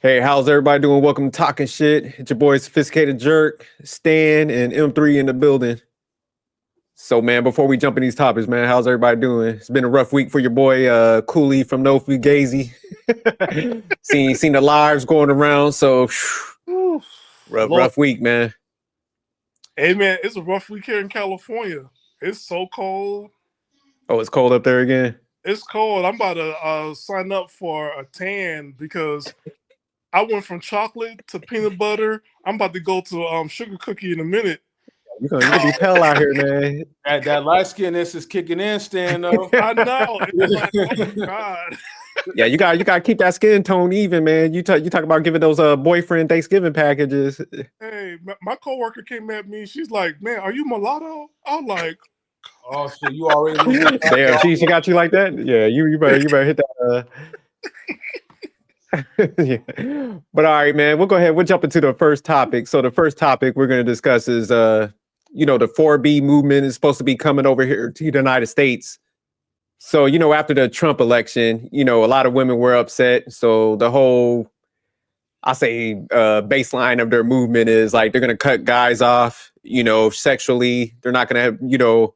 Hey, how's everybody doing? Welcome to Talking Shit. It's your boy Sophisticated Jerk, Stan, and M3 in the building. So, man, before we jump in these topics, man, how's everybody doing? It's been a rough week for your boy Cooley from No Fugazi. seen the lives going around, so Lord. rough week, man. Hey man, it's a rough week here in California. It's so cold. Oh, it's cold up there again. It's cold. I'm about to sign up for a tan because I went from chocolate to peanut butter. I'm about to go to sugar cookie in a minute. You're gonna be pale out here, man. That light skinness is kicking in, Stan. Though I know. It's like, oh God. Yeah, you gotta keep that skin tone even, man. You talk about giving those boyfriend Thanksgiving packages. Hey, my coworker came at me. She's like, "Man, are you mulatto?" I'm like, oh shit, you already damn, she got you like that? Yeah, you better hit that. Yeah. But all right, man, we'll go ahead. We'll jump into the first topic. So the first topic we're going to discuss is, the 4B movement is supposed to be coming over here to the United States. So, after the Trump election, a lot of women were upset. So the whole, baseline of their movement is like, they're going to cut guys off, sexually. They're not going to,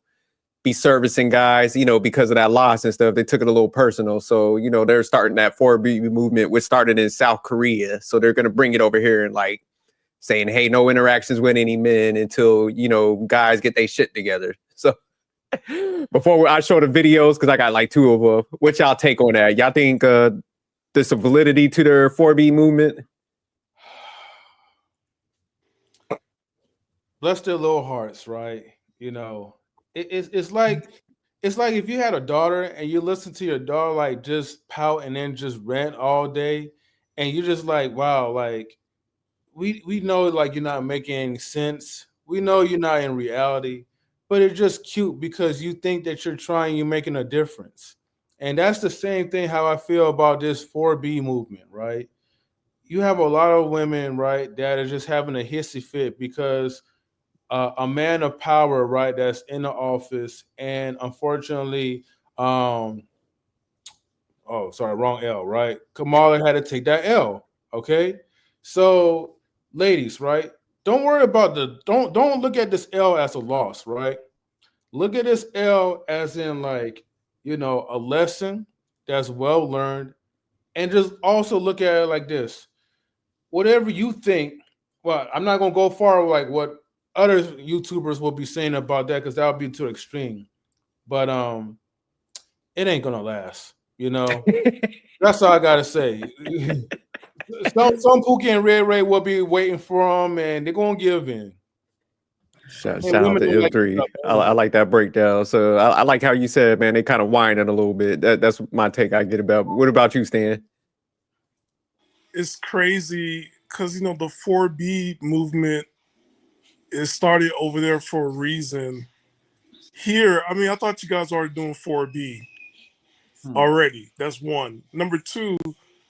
be servicing guys, because of that loss and stuff. They took it a little personal. So, they're starting that 4B movement, which started in South Korea. So they're going to bring it over here and like saying, hey, no interactions with any men until, guys get their shit together. So before I show the videos, because I got like two of them, what y'all take on that? Y'all think there's some validity to their 4B movement? Bless their little hearts, right? It's like if you had a daughter and you listen to your daughter like just pout and then just rant all day, and you're just like, wow, like we know like you're not making any sense. We know you're not in reality, but it's just cute because you think that you're making a difference. And that's the same thing how I feel about this 4B movement, right? You have a lot of women, right, that are just having a hissy fit because a man of power, right, that's in the office, and unfortunately, wrong L, right? Kamala had to take that L. Okay, so ladies, right, don't worry about don't look at this L as a loss, right? Look at this L as in like a lesson that's well learned, and just also look at it like this: whatever you think. Well, I'm not gonna go far like what other YouTubers will be saying about that because that would be too extreme. But it ain't gonna last. That's all I gotta say. some Pookie and Red Ray will be waiting for them, and they're gonna give in. Shout out to M3. I like that breakdown. So I like how you said, man, they kind of whining a little bit. That's my take I get about. What about you, Stan? it's crazy because the 4B movement is started over there for a reason. Here, I mean, I thought you guys already doing 4B already. That's one. Number two,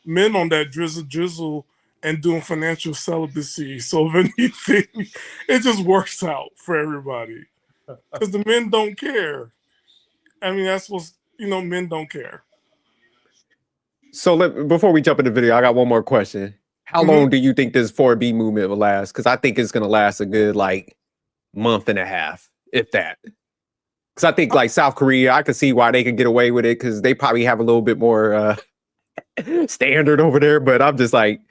men on that drizzle and doing financial celibacy. So if anything, it just works out for everybody because the men don't care. I mean, that's what's men don't care. So before we jump in the video, I got one more question. How long do you think this 4B movement will last? Because I think it's going to last a good like month and a half, if that. Because I think like South Korea, I could see why they can get away with it because they probably have a little bit more standard over there. But I'm just like,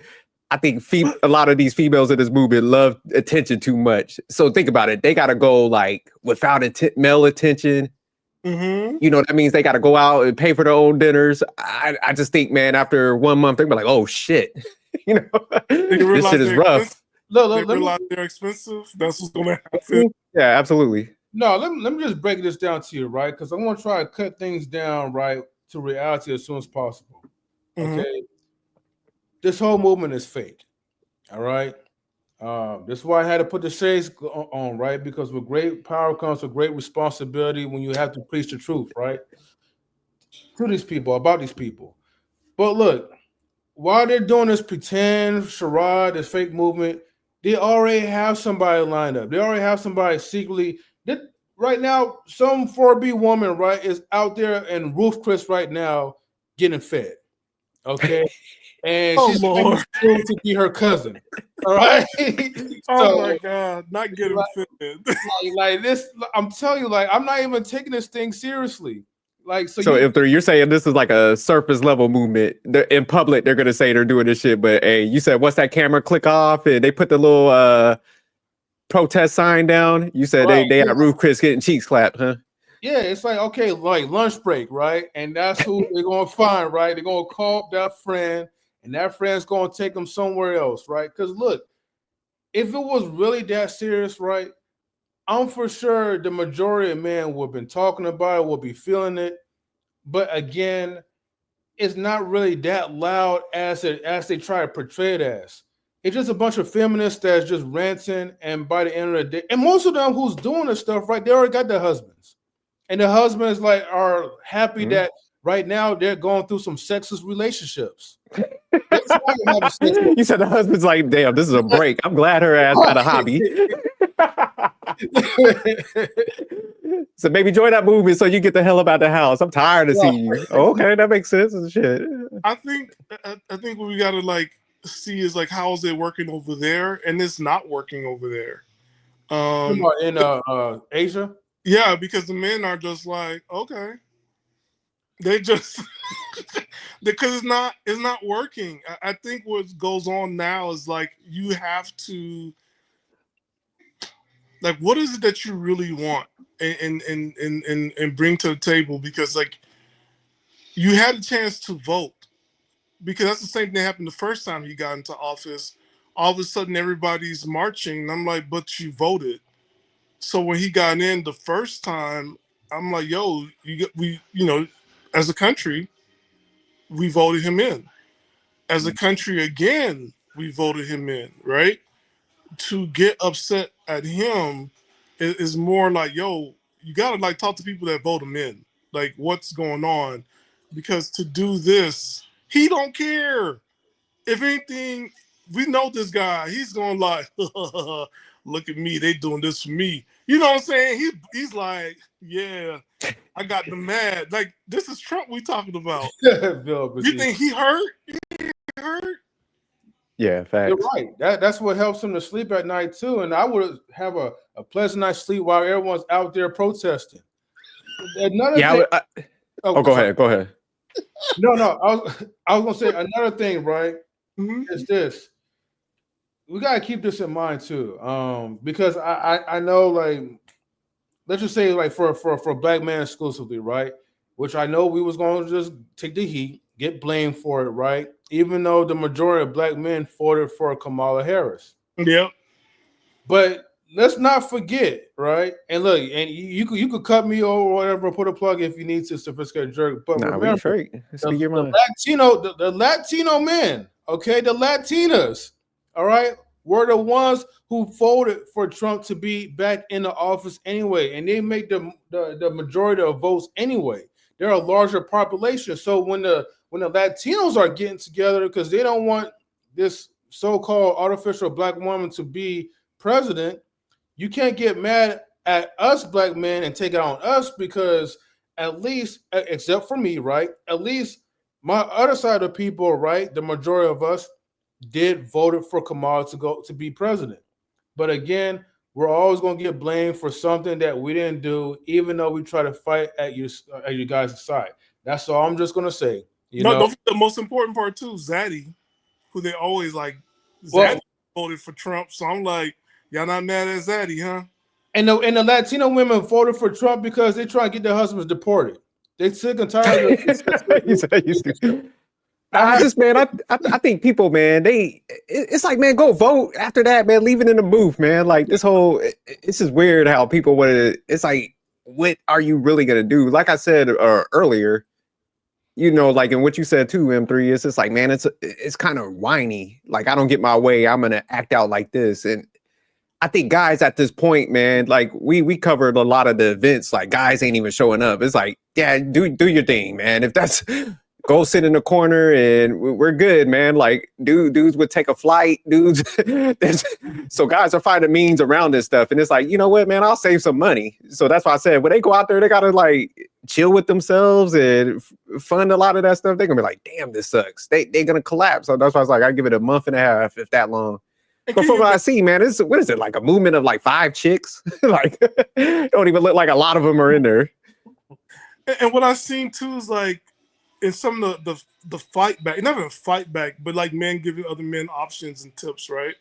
I think a lot of these females in this movement love attention too much. So think about it. They got to go like without male attention. That means they got to go out and pay for their own dinners. I just think, man, after 1 month, they'll be like, oh shit. This shit is rough. Realize they're expensive. That's what's going to happen. Yeah, absolutely. No, let me just break this down to you, right? Because I'm going to try to cut things down, right, to reality as soon as possible. Okay? This whole movement is fake. All right? This is why I had to put the shades on, right? Because with great power comes with great responsibility when you have to preach the truth, right? To these people, about these people. But look, while they're doing this pretend charade, this fake movement, they already have somebody lined up. They already have somebody secretly. Right now, some 4B woman, right, is out there in Ruth Chris right now getting fed. Okay? and Oh she's Lord! soon to be her cousin. All right. Oh my God! Not getting fitted. like this, I'm telling you, like I'm not even taking this thing seriously. Like So if you're saying this is like a surface level movement, in public they're gonna say they're doing this shit, but hey, you said once that camera click off and they put the little protest sign down, you said they had Ruth Chris getting cheeks clapped, huh? Yeah, it's like, okay, like lunch break, right? And that's who they're gonna find, right? They're gonna call up that friend, and that friend's gonna take them somewhere else, right? Because look, if it was really that serious, right, I'm for sure the majority of men would have been talking about it, will be feeling it. But again, it's not really that loud as they try to portray it as. It's just a bunch of feminists that's just ranting, and by the end of the day, and most of them who's doing this stuff, right, they already got their husbands. And the husbands like are happy that right now they're going through some sexist relationships. You said the husband's like, damn, this is a break. I'm glad her ass got a hobby. So maybe join that movement so you get the hell up out the house. I'm tired of seeing you. Oh, okay, that makes sense and shit. I think what we gotta like see is like how is it working over there, and it's not working over there. In Asia? Yeah, because the men are just like, okay. They just because it's not working. I think what goes on now is like you have to like what is it that you really want and bring to the table, because like you had a chance to vote, because that's the same thing that happened the first time he got into office. All of a sudden everybody's marching and I'm like, but you voted. So when he got in the first time, I'm like, yo, as a country, we voted him in. As a country, again, we voted him in, right? To get upset at him is more like, yo, you gotta like talk to people that vote him in. Like, what's going on? Because to do this, he don't care. If anything, we know this guy. He's going like, look at me, they doing this for me. You know what I'm saying? He's like, yeah, I got them mad. Like, this is Trump we talking about. You think he hurt? He hurt? Yeah, facts. You're right. That's what helps him to sleep at night too. And I would have a pleasant night's sleep while everyone's out there protesting. Another thing, go ahead. No, I was gonna say another thing, right? Is this. We gotta keep this in mind too. Because I know, like, let's just say like for black men exclusively, right? Which I know we was gonna just take the heat, get blamed for it, right? Even though the majority of black men voted for Kamala Harris. Yep. But let's not forget, right? And look, and you could cut me or whatever, put a plug if you need to, sophisticated jerk. But remember, the Latino men, okay, the Latinas, all right, were the ones who voted for Trump to be back in the office anyway, and they make the majority of votes anyway. They're a larger population, so when the Latinos are getting together because they don't want this so-called artificial black woman to be president, you can't get mad at us black men and take it on us, because at least, except for me, right? At least my other side of people, right? The majority of us did voted for Kamala to be president. But again, we're always going to get blamed for something that we didn't do, even though we try to fight at you guys' side. That's all I'm just going to say. Don't forget the most important part too, Zaddy, who they always like. Zaddy voted for Trump, so I'm like, y'all not mad at Zaddy, huh? And the Latino women voted for Trump because they try to get their husbands deported. They sick and tired of it. I think people, man, it's like, man, go vote. After that, man, leave it in the booth, man. Like this is weird how people it's like, what are you really gonna do? Like I said earlier, like in what you said too, M3, it's just like, man, it's kind of whiny. Like, I don't get my way, I'm gonna act out like this. And I think guys at this point, man, like we covered a lot of the events, like guys ain't even showing up. It's like, yeah, do your thing, man. If that's go sit in the corner and we're good, man. Like dudes would take a flight, dudes. So guys are finding means around this stuff. And it's like, you know what, man, I'll save some money. So that's why I said when they go out there, they gotta like chill with themselves and fund a lot of that stuff. They're gonna be like, damn, this sucks. They're gonna collapse. So that's why I was like, I give it a month and a half, if that long. But from what I see, man, what is it, like a movement of like 5 chicks? Like, don't even look like a lot of them are in there. And what I've seen too is like in some of the fight back, not even fight back, but like men giving other men options and tips, right?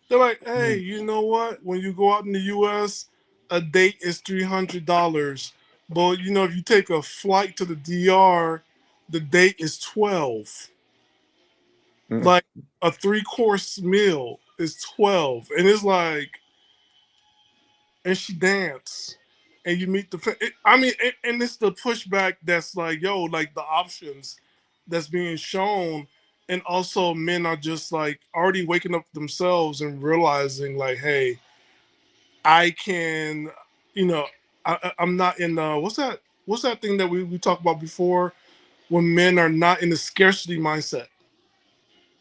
They're like, hey, you know what? When you go out in the US, a date is $300. But you know, if you take a flight to the DR, the date is 12. Like a 3-course meal is 12. And it's like, and she dance. And you meet and it's the pushback that's like, yo, like the options that's being shown. And also men are just like already waking up themselves and realizing like, hey, I can, you know, I'm not in what's that thing that we talked about before when men are not in the scarcity mindset.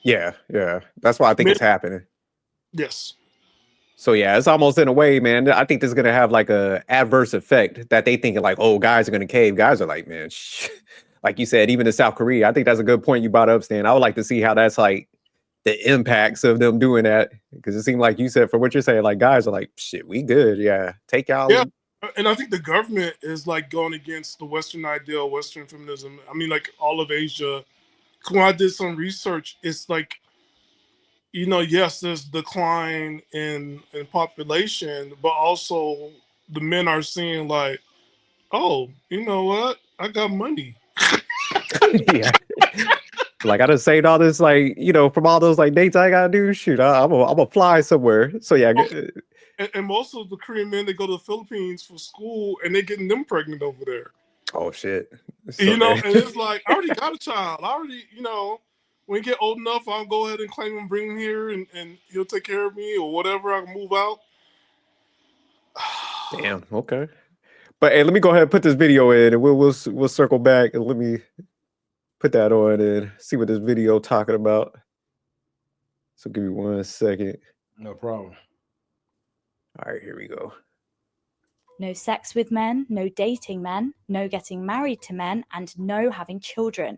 Yeah. That's why I think it's happening. Yes. So yeah, it's almost in a way, man. I think this is gonna have like a adverse effect that they think like, oh, guys are gonna cave. Guys are like, man, like you said, even in South Korea. I think that's a good point you brought up, Stan. I would like to see how that's like the impacts of them doing that, because it seemed like you said, for what you're saying, like guys are like, shit, we good, yeah, take y'all. Yeah, and I think the government is like going against the Western ideal, Western feminism. I mean, like all of Asia. When I did some research, it's like, you know, yes, there's decline in population, but also the men are seeing like, oh, you know what? I got money. Yeah. Like I done saved all this, like, you know, from all those like dates I gotta do. Shoot, I'm gonna fly somewhere. So yeah. And most of the Korean men, they go to the Philippines for school and they're getting them pregnant over there. Oh shit. So you know, and it's like, I already got a child. I already, you know, when you get old enough, I'll go ahead and claim him, bring him here, and he'll take care of me or whatever. I can move out. Damn. Okay. But hey, let me go ahead and put this video in, and we'll circle back, and let me put that on and see what this video talking about. So give me 1 second. No problem. All right, here we go. No sex with men, no dating men, no getting married to men, and no having children.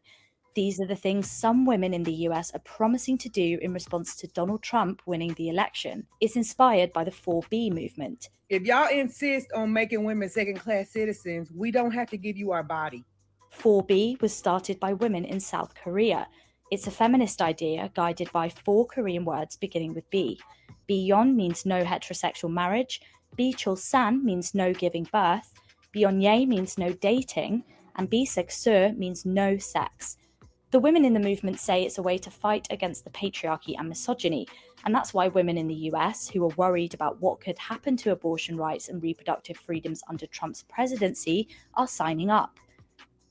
These are the things some women in the US are promising to do in response to Donald Trump winning the election. It's inspired by the 4B movement. If y'all insist on making women second-class citizens, we don't have to give you our body. 4B was started by women in South Korea. It's a feminist idea guided by 4 Korean words beginning with B. Biyon means no heterosexual marriage, Bi-chul-san means no giving birth, Bionye means no dating, and Bi-sek-sur means no sex. The women in the movement say it's a way to fight against the patriarchy and misogyny, and that's why women in the US, who are worried about what could happen to abortion rights and reproductive freedoms under Trump's presidency, are signing up.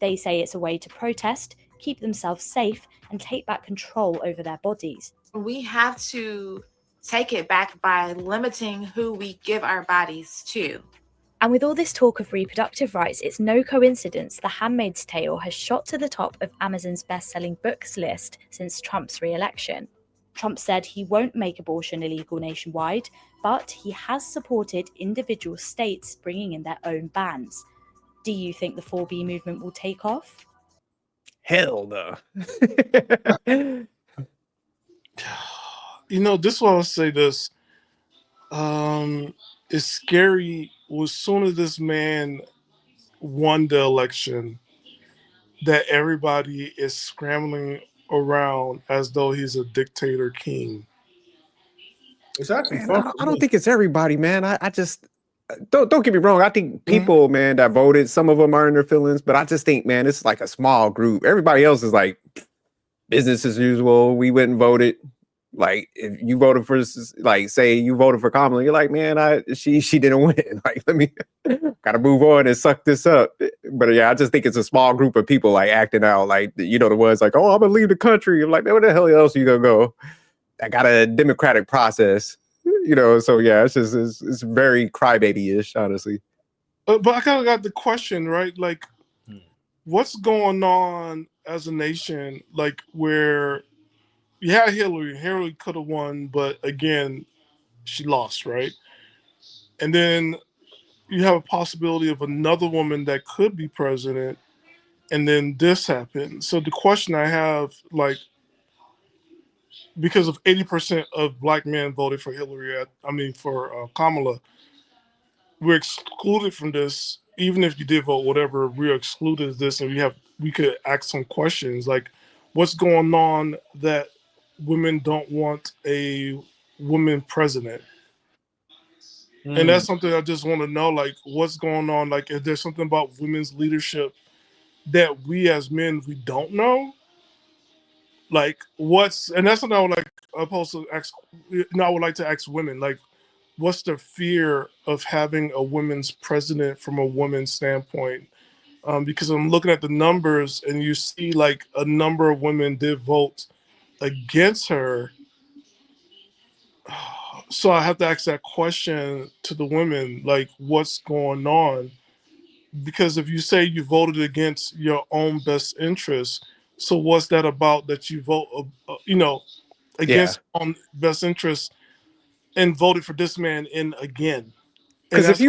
They say it's a way to protest, keep themselves safe, and take back control over their bodies. We have to take it back by limiting who we give our bodies to. And with all this talk of reproductive rights, it's no coincidence The Handmaid's Tale has shot to the top of Amazon's best-selling books list since Trump's re-election. Trump said he won't make abortion illegal nationwide, but he has supported individual states bringing in their own bans. Do you think the 4B movement will take off? Hell no. You know, this is why I'll say this. It's scary as soon as this man won the election that everybody is scrambling around as though he's a dictator king. It's actually Man, fun. I don't think it's everybody, man. I just don't get me wrong. I think people, man, that voted, some of them are in their feelings, but I just think, man, it's like a small group. Everybody else is like business as usual. We went and voted. Like if you voted for, like, say you voted for Kamala, you're like, man, she didn't win. Like, let me gotta move on and suck this up. But yeah, I just think it's a small group of people like acting out, like, you know, the ones like, oh, I'm gonna leave the country. I'm like, man, where the hell else are you gonna go? I got a democratic process, you know. So yeah, it's very crybaby-ish, honestly. But I kind of got the question, right? Like, what's going on as a nation, like where you had Hillary could have won, but again, she lost, right? And then you have a possibility of another woman that could be president, and then this happened. So the question I have, like, because of 80% of black men voted for for Kamala, we're excluded from this. Even if you did vote whatever, we're excluded of this, and we could ask some questions like, what's going on that women don't want a woman president? And that's something I just want to know, like, what's going on? Like, if there's something about women's leadership that we as men, we don't know, like and that's something I would like opposed to ask. I would like to ask women, like, what's the fear of having a women's president from a woman's standpoint? Because I'm looking at the numbers and you see like a number of women did vote against her. So I have to ask that question to the women, like, what's going on? Because if you say you voted against your own best interest, so what's that about that you vote, against your own best interest and voted for this man in again? Because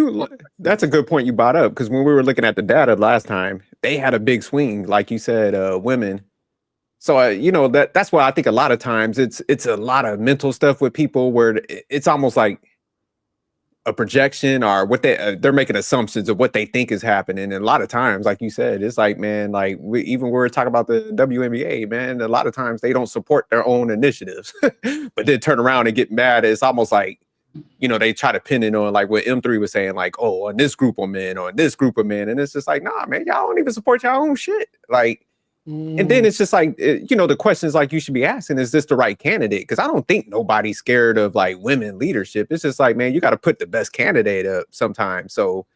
that's a good point you brought up. Because when we were looking at the data last time, they had a big swing, like you said, women. So that's why I think a lot of times it's a lot of mental stuff with people where it's almost like a projection or what they're making assumptions of what they think is happening. And a lot of times, like you said, it's like, man, like even when we're talking about the WNBA, man, a lot of times they don't support their own initiatives, but then turn around and get mad. It's almost like, they try to pin it on like what M3 was saying, like, oh, on this group of men or this group of men. And it's just like, nah, man, y'all don't even support your own shit. Like, and then it's just like, the questions like you should be asking, is this the right candidate? Because I don't think nobody's scared of like women leadership. It's just like, man, you got to put the best candidate up sometimes. So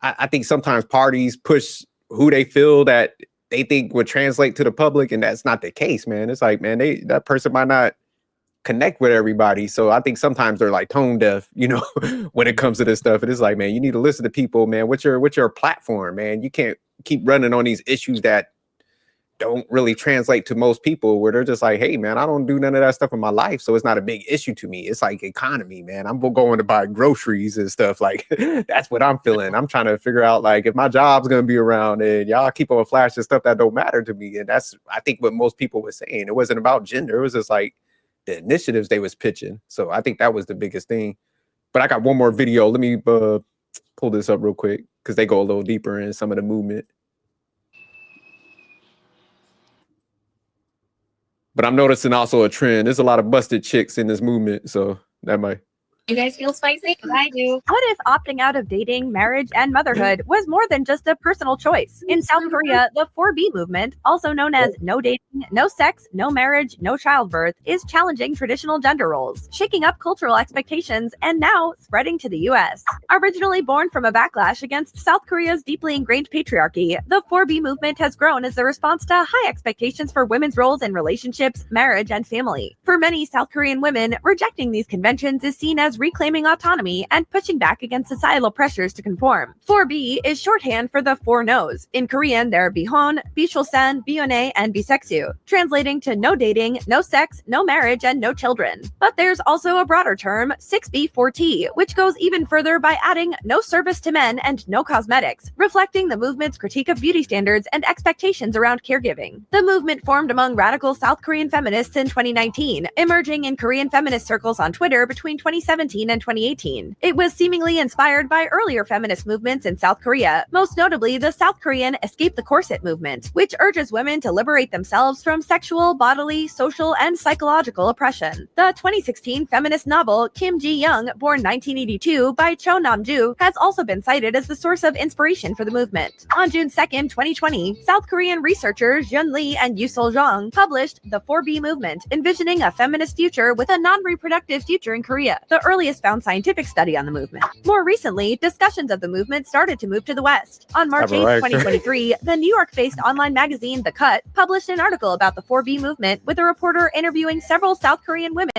I think sometimes parties push who they feel that they think would translate to the public. And that's not the case, man. It's like, man, that person might not connect with everybody. So I think sometimes they're like tone deaf, when it comes to this stuff. It is like, man, you need to listen to people, man. What's your platform, man? You can't keep running on these issues that don't really translate to most people, where they're just like, hey, man, I don't do none of that stuff in my life, so it's not a big issue to me. It's like economy, man. I'm going to buy groceries and stuff. Like, that's what I'm feeling. I'm trying to figure out, like, if my job's going to be around and y'all keep on flashing stuff that don't matter to me. And that's, I think, what most people were saying. It wasn't about gender. It was just like the initiatives they was pitching. So I think that was the biggest thing. But I got one more video. Let me pull this up real quick because they go a little deeper in some of the movement. But I'm noticing also a trend. There's a lot of busted chicks in this movement, so that might. You guys feel spicy? Because I do. What if opting out of dating, marriage, and motherhood was more than just a personal choice? In South Korea, the 4B movement, also known as no dating, no sex, no marriage, no childbirth, is challenging traditional gender roles, shaking up cultural expectations, and now spreading to the US. Originally born from a backlash against South Korea's deeply ingrained patriarchy, the 4B movement has grown as a response to high expectations for women's roles in relationships, marriage, and family. For many South Korean women, rejecting these conventions is seen as reclaiming autonomy and pushing back against societal pressures to conform. 4B is shorthand for the 4 no's. In Korean, there are bihon, bichulsan, bione, and biseksu, translating to no dating, no sex, no marriage, and no children. But there's also a broader term, 6B4T, which goes even further by adding no service to men and no cosmetics, reflecting the movement's critique of beauty standards and expectations around caregiving. The movement formed among radical South Korean feminists in 2019, emerging in Korean feminist circles on Twitter between 2017 and 2018. It was seemingly inspired by earlier feminist movements in South Korea, most notably the South Korean Escape the Corset movement, which urges women to liberate themselves from sexual, bodily, social, and psychological oppression. The 2016 feminist novel Kim Ji-young, born 1982, by Cho Nam-ju, has also been cited as the source of inspiration for the movement. On June 2nd, 2020, South Korean researchers Jun Lee and Yusol Jong published The 4B Movement, Envisioning a Feminist Future with a Non-Reproductive Future in Korea. The earliest found scientific study on the movement. More recently, discussions of the movement started to move to the West. On March 8, 2023, the New York-based online magazine The Cut published an article about the 4B movement with a reporter interviewing several South Korean women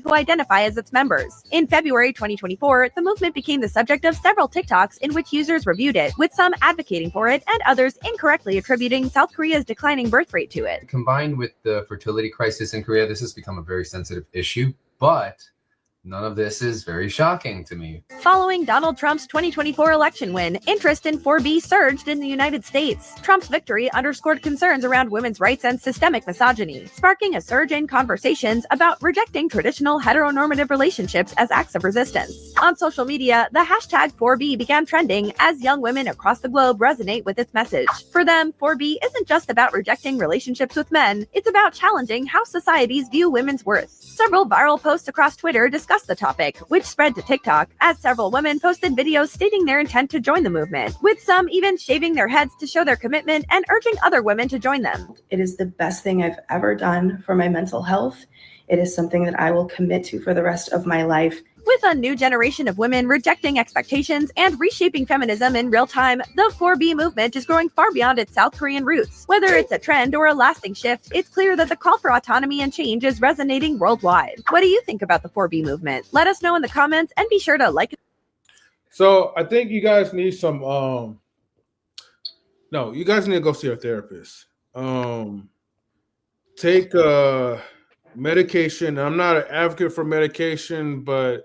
who identify as its members. In February 2024, the movement became the subject of several TikToks in which users reviewed it, with some advocating for it and others incorrectly attributing South Korea's declining birth rate to it. Combined with the fertility crisis in Korea, this has become a very sensitive issue, but none of this is very shocking to me. Following Donald Trump's 2024 election win, interest in 4B surged in the United States. Trump's victory underscored concerns around women's rights and systemic misogyny, sparking a surge in conversations about rejecting traditional heteronormative relationships as acts of resistance. On social media, the hashtag 4B began trending as young women across the globe resonate with its message. For them, 4B isn't just about rejecting relationships with men, it's about challenging how societies view women's worth. Several viral posts across Twitter discussed the topic, which spread to TikTok, as several women posted videos stating their intent to join the movement, with some even shaving their heads to show their commitment and urging other women to join them. It is the best thing I've ever done for my mental health. It is something that I will commit to for the rest of my life. With a new generation of women rejecting expectations and reshaping feminism in real time, the 4B movement is growing far beyond its South Korean roots. Whether it's a trend or a lasting shift, it's clear that the call for autonomy and change is resonating worldwide. What do you think about the 4B movement? Let us know in the comments and be sure to like it. So I think you guys need some you guys need to go see a therapist. Take medication. I'm not an advocate for medication, but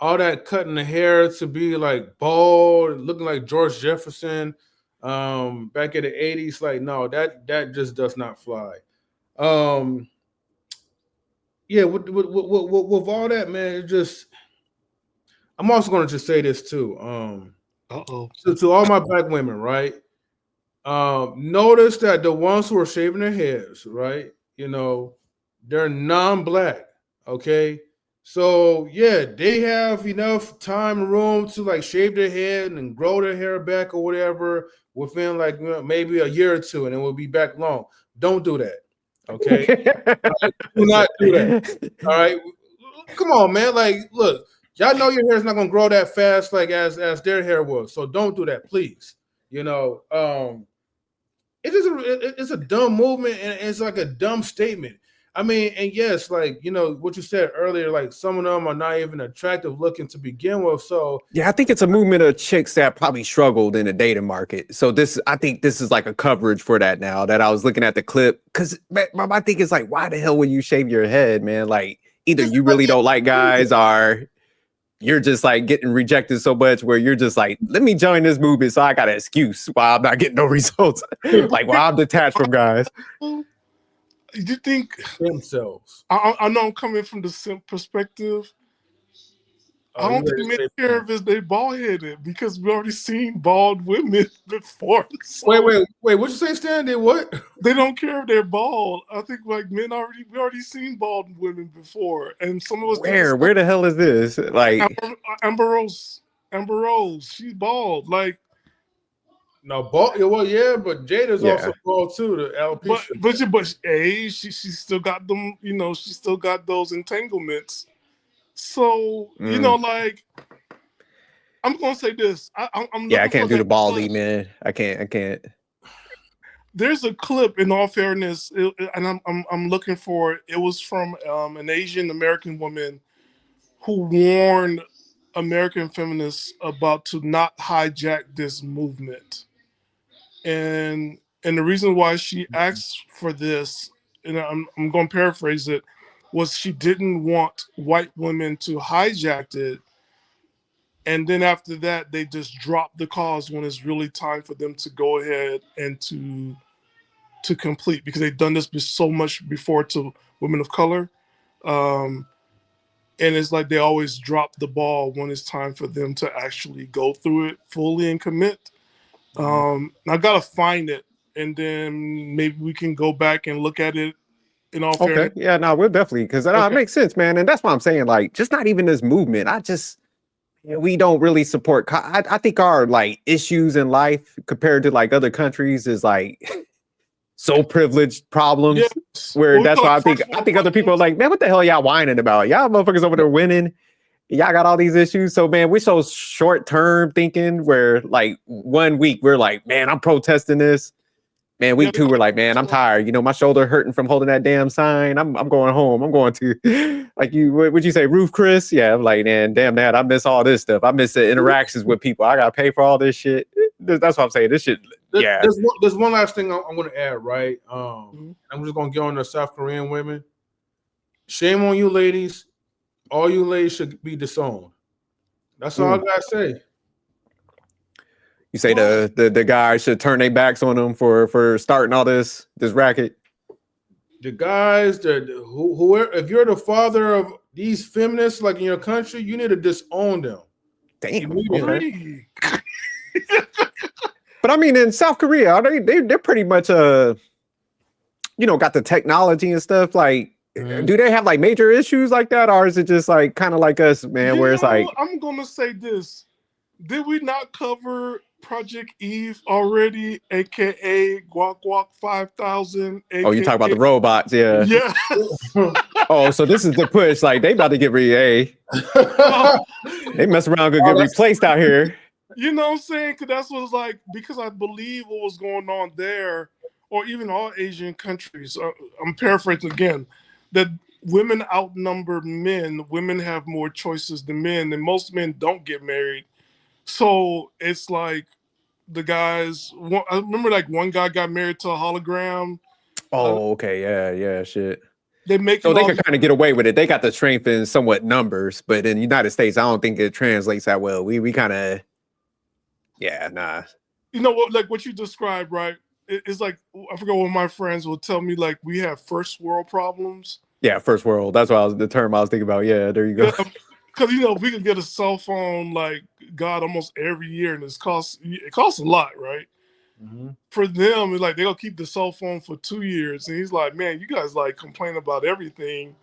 all that cutting the hair to be like bald, looking like George Jefferson back in the 80s, like no, that just does not fly. Yeah, with all that, man, it just I'm also gonna just say this too. To all my black women, right? Notice that the ones who are shaving their heads, right? You know, they're non-black, okay? So yeah, they have enough time and room to like shave their head and grow their hair back or whatever within like maybe a year or two, and it will be back long. Don't do that, okay? Do not do that. All right, come on, man. Like, look, y'all know your hair is not gonna grow that fast, like as their hair was. So don't do that, please. You know, it's a dumb movement and it's like a dumb statement. I mean, and yes, like, you know, what you said earlier, like some of them are not even attractive looking to begin with. So yeah, I think it's a movement of chicks that probably struggled in the dating market. So I think this is like a coverage for that now that I was looking at the clip. Cause my thing is like, why the hell would you shave your head, man? Like either you really don't like guys or you're just like getting rejected so much where you're just like, let me join this movement so I got an excuse why I'm not getting no results. Like, well, I'm detached from guys. You think themselves? I know I'm coming from the simp perspective. I don't think men care if they bald headed because we already seen bald women before. So wait, what you say, Stan? They what? They don't care if they're bald. I think like we already seen bald women before, and some of us. Where the hell is this? Like Amber Rose, she's bald. Like no bald. Well, yeah, but Jada's also bald too. The alopecia. But hey, she still got them. You know, she still got those entanglements. So you know, like I'm gonna say this. I'm I can't do the baldy, man. I can't. There's a clip, in all fairness, and I'm looking for it. It was from an Asian American woman who warned American feminists about to not hijack this movement, and the reason why she asked for this, and I'm going to paraphrase it, was she didn't want white women to hijack it, and then after that they just drop the cause when it's really time for them to go ahead and to complete, because they've done this so much before to women of color, and it's like they always drop the ball when it's time for them to actually go through it fully and commit. I gotta find it, and then maybe we can go back and look at it. In all fairness. Yeah, no, we'll definitely, because it makes sense, man. And that's why I'm saying, like, just not even this movement. We don't really support. I think our like issues in life compared to like other countries is like so privileged problems. Where that's why I think other people are like, man, what the hell y'all whining about? Y'all motherfuckers over there winning, y'all got all these issues. So man, we're so short term thinking where like 1 week we're like, man, I'm protesting this. Man, week 2, we're like, man, I'm tired. You know, my shoulder hurting from holding that damn sign. I'm going home. I'm going to like you. Would you say, Roof Chris? Yeah, I'm like, man, damn that. I miss all this stuff. I miss the interactions with people. I gotta pay for all this shit. That's what I'm saying. This shit. Yeah. There's one last thing I'm going to add, right? I'm just going to get on the South Korean women. Shame on you, ladies. All you ladies should be disowned. That's all I gotta say. You say the guys should turn their backs on them for starting all this racket. The guys whoever, if you're the father of these feminists like in your country, you need to disown them. Damn. Okay. But I mean, in South Korea, they're pretty much got the technology and stuff. Like, do they have like major issues like that, or is it just like kind of like us, man? Where it's like, I'm gonna say this: did we not cover Project Eve already, aka Guac Guac 5000? Oh, you talk about the robots, yeah. Yeah. Oh, so this is the push. Like they about to get they mess around gonna get replaced out here. You know what I'm saying? Because that's what it's like. Because I believe what was going on there, or even all Asian countries. I'm paraphrasing again. That women outnumber men. Women have more choices than men, and most men don't get married. So it's like the guys. I remember, like one guy got married to a hologram. Oh, okay, yeah, shit. They make so they can kind of get away with it. They got the strength in somewhat numbers, but in the United States, I don't think it translates that well. We kind of, nah. You know what? Like what you described, right? It's like I forgot what my friends would tell me. Like we have first world problems. Yeah, first world. That's what the term I was thinking about. Yeah, there you go. Because we can get a cell phone like God almost every year, and it costs a lot, right? Mm-hmm. For them, it's like they'll keep the cell phone for 2 years, and he's like, "Man, you guys like complain about everything,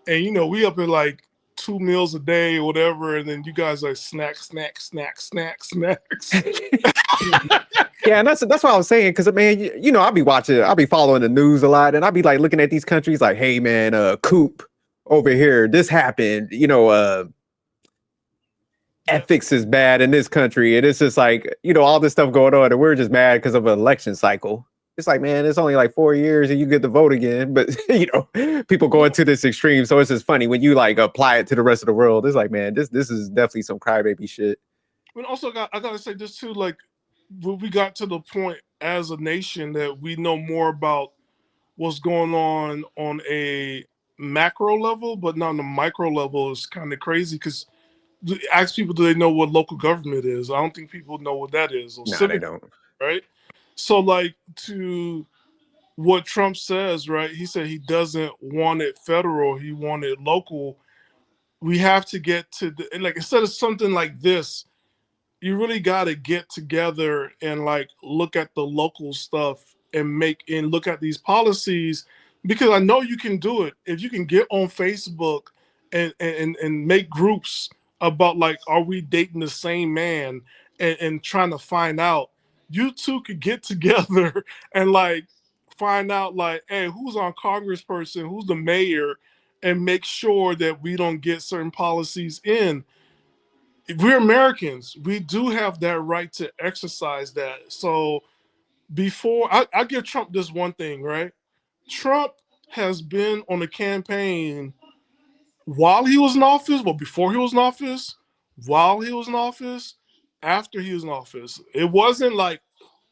and we up at like 2 meals a day or whatever, and then you guys like snacks." Yeah, and that's what I was saying, because man, I'll be following the news a lot, and I'll be like looking at these countries like, hey man, Coop over here, this happened, ethics is bad in this country, and it's just like, all this stuff going on, and we're just mad because of an election cycle. It's like, man, it's only like 4 years and you get to vote again, but people going to this extreme. So it's just funny when you like apply it to the rest of the world. It's like, man, this is definitely some crybaby shit. But also, I gotta say this too, like when we got to the point as a nation that we know more about what's going on a macro level, but not on the micro level is kind of crazy. Because ask people, do they know what local government is? I don't think people know what that is. No, they don't. Right? So, like, to what Trump says, right? He said he doesn't want it federal. He wanted local. We have to get to instead of something like this, you really got to get together and like look at the local stuff and look at these policies, because I know you can do it if you can get on Facebook and make groups about like, are we dating the same man, and trying to find out. You two could get together and like find out like, hey, who's our congressperson, who's the mayor, and make sure that we don't get certain policies in. If we're Americans, we do have that right to exercise that. So before I give Trump this one thing, right? Trump has been on the campaign while he was in office, well, before he was in office, while he was in office, after he was in office. It wasn't like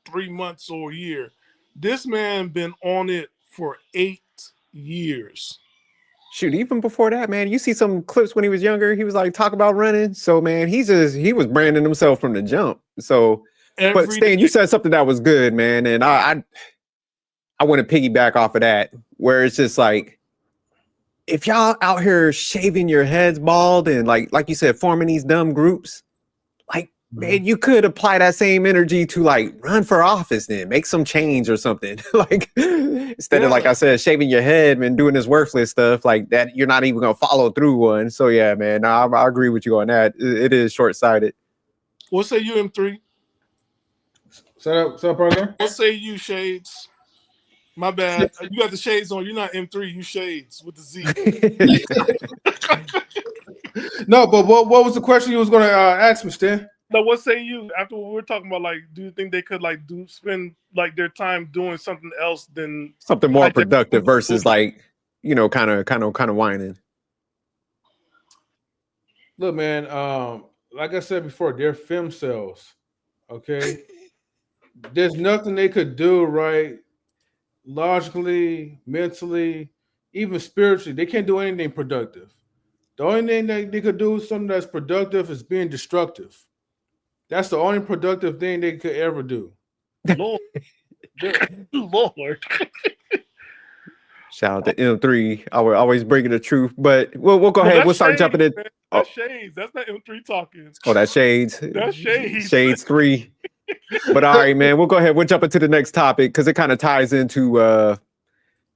3 months or a year. This man been on it for 8 years. Shoot, even before that, man, you see some clips when he was younger, he was like talking about running. So man, he was branding himself from the jump. So but Stan, you said something that was good, man. And I want to piggyback off of that, where it's just like, if y'all out here shaving your heads bald and like you said, forming these dumb groups, like, man, you could apply that same energy to like run for office, then make some change or something. Like instead of, like I said, shaving your head and doing this worthless stuff like that, you're not even gonna follow through one. So yeah, man, I agree with you on that. It is short-sighted. What say you, M3? What's up, partner? What say you, Shades? My bad. You got the shades on. You're not M3. You Shades with the Z. No, but what was the question you was going to ask me, Stan? No, what say you after what we're talking about? Like, do you think they could like spend like their time doing something else than Something more hijacking productive the versus movie? like, kind of whining. Look, man, like I said before, they're film cells. Okay. There's nothing they could do, right? Logically, mentally, even spiritually. They can't do anything productive. The only thing that they could do something that's productive is being destructive. That's the only productive thing they could ever do. Lord, Lord. Shout out to M3. I would always bring the truth, but we'll go ahead. that's We'll start shades, jumping in. man. Oh, That's shades. That's not M3 talking. that's Shades. That's shades. Shades 3. But all right, man, we'll go ahead. We'll jump into the next topic because it kind of ties into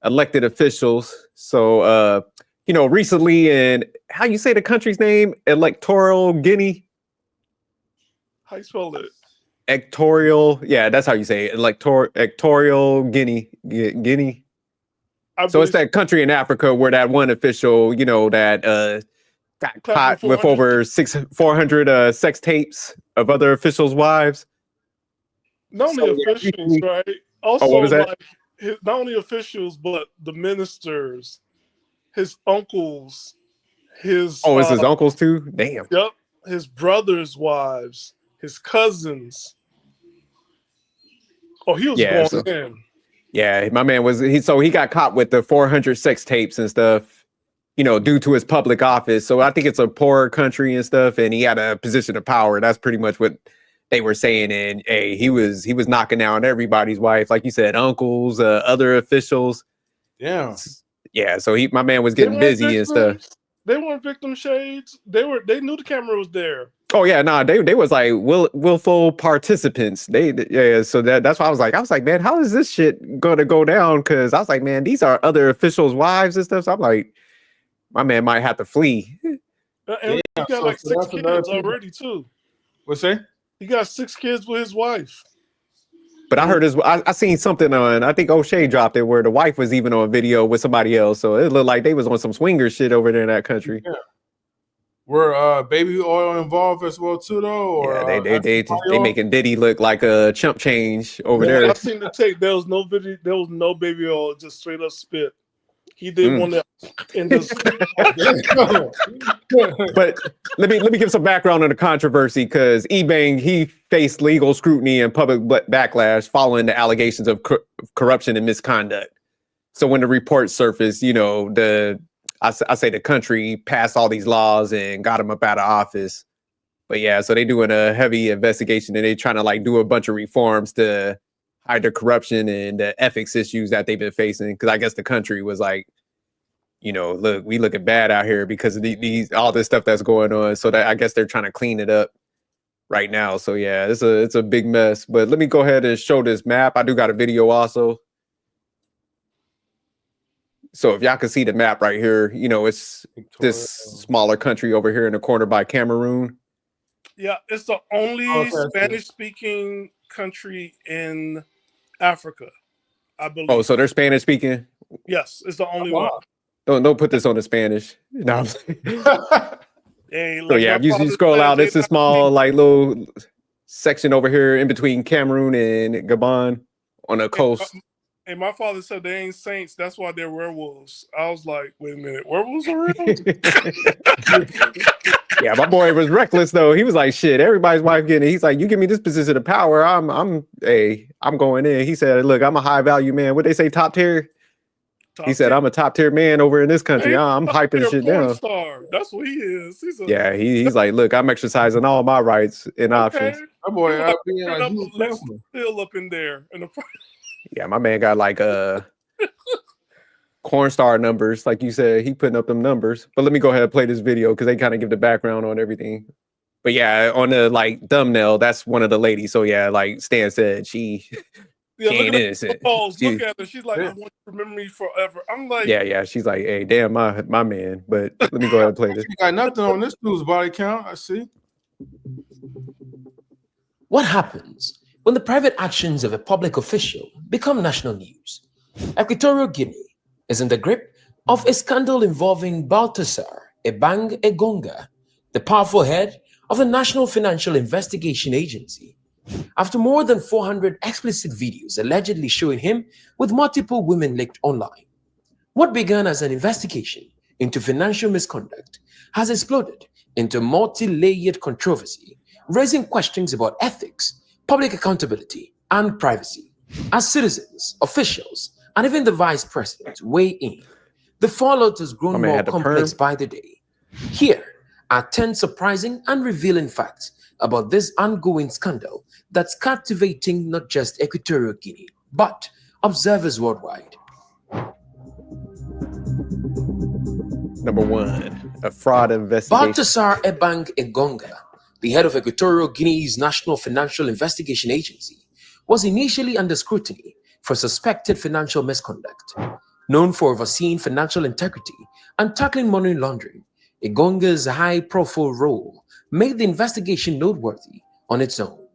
elected officials. So, recently in, how you say the country's name? Electoral Guinea? How you spell it? Equatorial. Yeah, that's how you say it. Equatorial Guinea. Guinea. So it's that country in Africa where that one official, that got caught with over 400 sex tapes of other officials' wives. Not only officials, right? Also, what was that? like not only officials, but the ministers, his uncles, his it's his uncles too. Damn. Yep, his brothers' wives, his cousins. Oh, he was going in. Yeah, my man he got caught with the 400 sex tapes and stuff, due to his public office. So I think it's a poor country and stuff, and he had a position of power. That's pretty much what they were saying. And hey, he was knocking down everybody's wife, like you said, uncles, other officials. Yeah. Yeah, so my man was getting busy and stuff. They weren't victim shades. They knew the camera was there. Oh yeah, nah, they was like willful participants. So that's why I was like, man, how is this shit gonna go down? Because I was like, man, these are other officials' wives and stuff. So I'm like, my man might have to flee. And he got like 6 kids already too. What's that? He got 6 kids with his wife. But I heard I seen something on, I think O'Shea dropped it, where the wife was even on video with somebody else. So it looked like they was on some swinger shit over there in that country. Yeah. Were baby oil involved as well too, though? Or, yeah, they making Diddy look like a chump change over there. I seen the tape. There was no video. There was no baby oil. Just straight up spit. He did one that in this. But let me give some background on the controversy, because Ebang, he faced legal scrutiny and public backlash following the allegations of corruption and misconduct. So when the report surfaced, I say the country passed all these laws and got him up out of office. But yeah, so they doing a heavy investigation, and they trying to like do a bunch of reforms to hide the corruption and the ethics issues that they've been facing. Because I guess the country was like, look, we looking bad out here because of all this stuff that's going on. So that I guess they're trying to clean it up right now. So yeah, it's a big mess. But let me go ahead and show this map. I do got a video also. So if y'all can see the map right here, it's this smaller country over here in the corner by Cameroon. Yeah, it's the only Spanish-speaking country in Africa, I believe. Oh, so they're Spanish speaking? Yes, it's the only one. Don't put this on the Spanish. No. Hey, so yeah, if you scroll out, it's a small like little section over here in between Cameroon and Gabon on the coast. And my father said they ain't saints. That's why they're werewolves. I was like, wait a minute, werewolves are real? Yeah, my boy was reckless though. He was like, shit, everybody's wife getting it. He's like, you give me this position of power, I'm going in. He said, look, I'm a high value man. What they say, top tier? He said, I'm a top tier man over in this country. I'm hyping shit down. Star. That's what he is. He's like, look, I'm exercising all my rights and options. My boy, still up in there in the front. Yeah, my man got like corn star numbers, like you said. He putting up them numbers. But let me go ahead and play this video because they kind of give the background on everything. But yeah, on the like thumbnail, that's one of the ladies. So yeah, like Stan said, she ain't innocent. Look at her. She's like, I want you to remember me forever. I'm like, yeah. She's like, hey, damn, my man. But let me go ahead and play this. You got nothing on this dude's body count. I see. What happens when the private actions of a public official become national news? Equatorial Guinea is in the grip of a scandal involving Baltasar, Engonga, the powerful head of the National Financial Investigation Agency, after more than 400 explicit videos allegedly showing him with multiple women leaked online. What began as an investigation into financial misconduct has exploded into multi-layered controversy, raising questions about ethics, public accountability, and privacy. As citizens, officials, and even the vice president weigh in, the fallout has grown My man more had the complex perm. by the day. Here are 10 surprising and revealing facts about this ongoing scandal that's captivating not just Equatorial Guinea, but observers worldwide. Number one, a fraud investigation. Baltasar Engonga, the head of Equatorial Guinea's National Financial Investigation Agency, was initially under scrutiny for suspected financial misconduct. Known for overseeing financial integrity and tackling money laundering, Engonga's high-profile role made the investigation noteworthy on its own.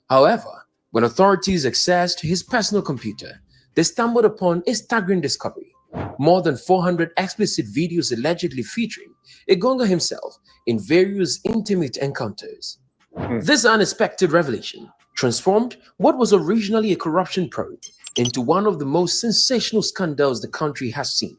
However, when authorities accessed his personal computer, they stumbled upon a staggering discovery: more than 400 explicit videos allegedly featuring Engonga himself in various intimate encounters. This unexpected revelation transformed what was originally a corruption probe into one of the most sensational scandals the country has seen.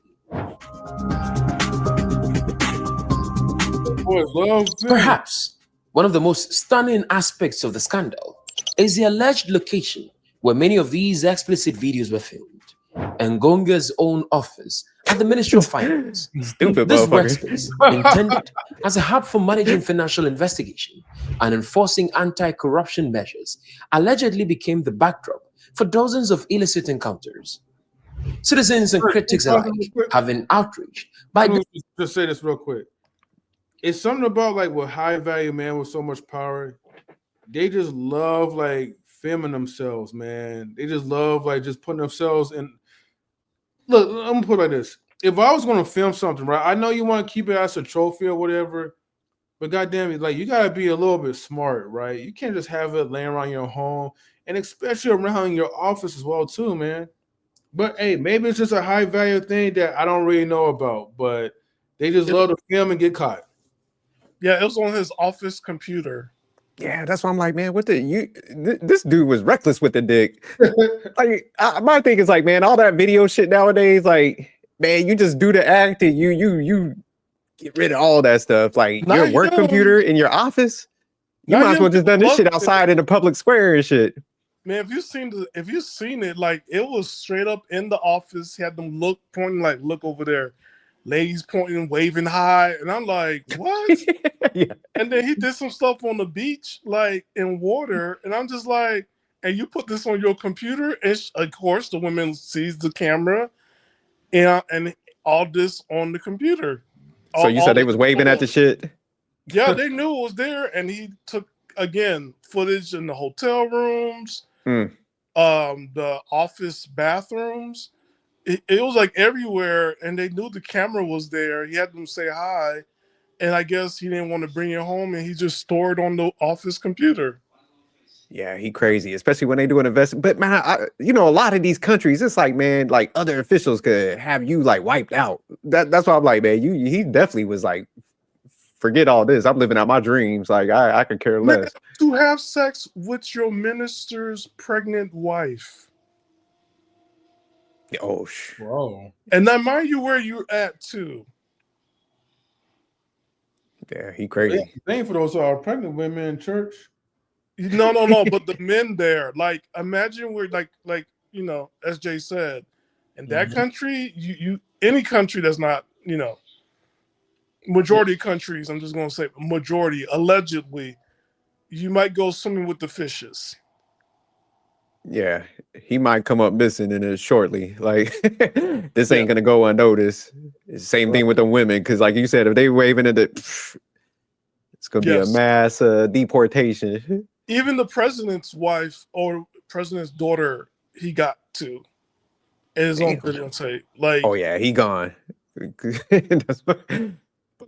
Perhaps one of the most stunning aspects of the scandal is the alleged location where many of these explicit videos were filmed: Engonga's own office at the Ministry of Finance. Stupid This motherfucker. workspace, intended as a hub for managing financial investigation and enforcing anti-corruption measures, allegedly became the backdrop for dozens of illicit encounters. Citizens and critics alike have been outraged by Just say this real quick. It's something about like with high value man with so much power, they just love like filming themselves, man. They just love like just putting themselves in. Look, I'm gonna put it like this. If I was gonna film something, right? I know you want to keep it as a trophy or whatever, but goddamn it, like you gotta be a little bit smart, right? You can't just have it laying around your home and especially around your office as well, too, man. But hey, maybe it's just a high value thing that I don't really know about, but they just love to film and get caught. Yeah, it was on his office computer. Yeah, that's why I'm like, man, this dude was reckless with the dick. Like, my thing is like, man, all that video shit nowadays, like, man, you just do the act and you get rid of all that stuff. Like your work computer in your office, you might as well just done this shit outside in the public square and shit. Man, if you seen it, like it was straight up in the office. He had them pointing, like, look over there. Ladies pointing, waving high, and I'm like, what? Yeah. And then he did some stuff on the beach, like in water, and I'm just like, and you put this on your computer, and of course the woman sees the camera, and all this on the computer. So you said they was waving at the shit? Yeah, they knew it was there, and he took again footage in the hotel rooms, the office bathrooms. It was like everywhere, and they knew the camera was there. He had them say hi, and I guess he didn't want to bring it home, and he just stored on the office computer. Yeah, he crazy, especially when they do an investment. But man, a lot of these countries, it's like, man, like other officials could have you like wiped out. That's why I'm like, man, he definitely was like, forget all this. I'm living out my dreams. Like I could care less. Man, to have sex with your minister's pregnant wife. Oh, whoa! And now, mind you, where you're at too. Yeah, he crazy. Same for those pregnant women in church. No. But the men there, like, imagine we're like SJ said, in that country, you any country that's not, majority countries. I'm just gonna say majority. Allegedly, you might go swimming with the fishes. Yeah, he might come up missing in it shortly. Like this ain't gonna go unnoticed. It's the same thing with the women, because like you said, if they waving at it, it's gonna be a mass deportation. Even the president's wife or president's daughter, he got to his own videotape. Like, oh yeah, he gone. Let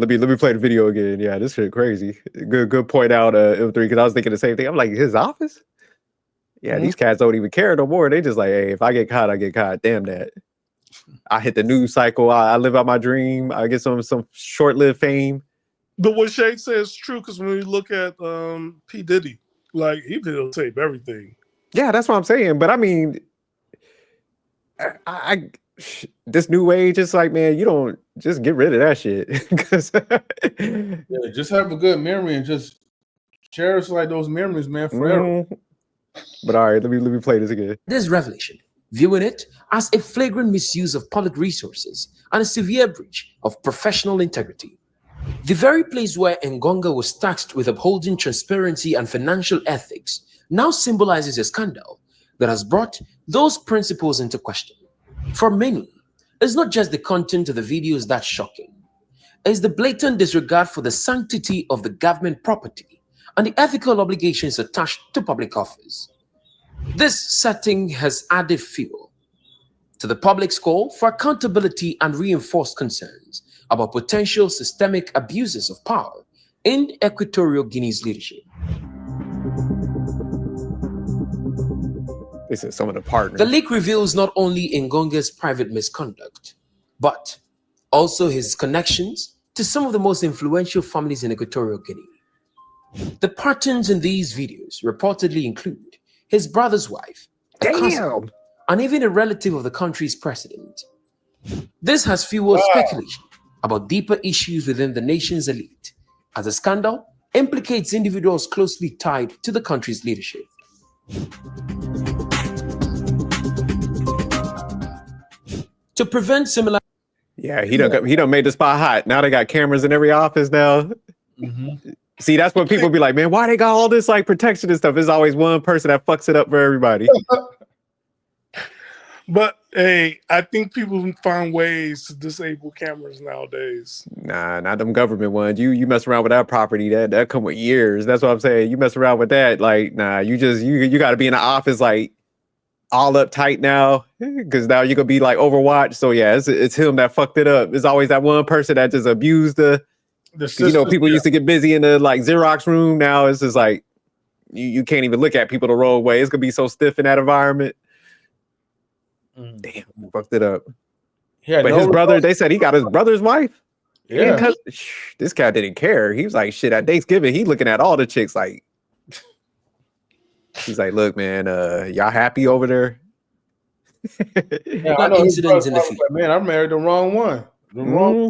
me play the video again. Yeah, this shit crazy. Good point out, M3, because I was thinking the same thing. I'm like, his office? Yeah, these cats don't even care no more. They just like, hey, if I get caught, I get caught. Damn that. I hit the news cycle. I live out my dream. I get some short-lived fame. But what Shade says is true, because when you look at P. Diddy, like, he videotape everything. Yeah, that's what I'm saying. But I mean, I this new age, it's like, man, you don't just get rid of that shit. Yeah, just have a good memory and just cherish like those memories, man, forever. But all right, let me play this again. This revelation, viewing it as a flagrant misuse of public resources and a severe breach of professional integrity. The very place where Engonga was tasked with upholding transparency and financial ethics now symbolizes a scandal that has brought those principles into question. For many, it's not just the content of the videos that's shocking. It's the blatant disregard for the sanctity of the government property and the ethical obligations attached to public office. This setting has added fuel to the public's call for accountability and reinforced concerns about potential systemic abuses of power in Equatorial Guinea's leadership. This is some of the partners. The leak reveals not only Engonga's private misconduct, but also his connections to some of the most influential families in Equatorial Guinea. The patterns in these videos reportedly include his brother's wife, a cousin, and even a relative of the country's president. This has fueled speculation about deeper issues within the nation's elite, as the scandal implicates individuals closely tied to the country's leadership. To prevent similar... Yeah, he done made the spot hot. Now they got cameras in every office now. See, that's what people be like, man, why they got all this like protection and stuff? There's always one person that fucks it up for everybody. But hey, I think people find ways to disable cameras nowadays. Nah, not them government ones. You mess around with that property, that come with years. That's what I'm saying. You mess around with that, like, nah, you got to be in the office like all uptight now, because now you're gonna be like Overwatch. So yeah, it's him that fucked it up. There's always that one person that just abused the system. You know, people used to get busy in the like Xerox room. Now it's just like you can't even look at people the wrong way. It's gonna be so stiff in that environment. Damn, fucked it up. Yeah, but his brother, they said he got his brother's wife. Yeah, this cat didn't care. He was like, shit, at Thanksgiving, he looking at all the chicks like, he's like, look, man, y'all happy over there? Yeah, I know incidents in the field. Man, I married the wrong one.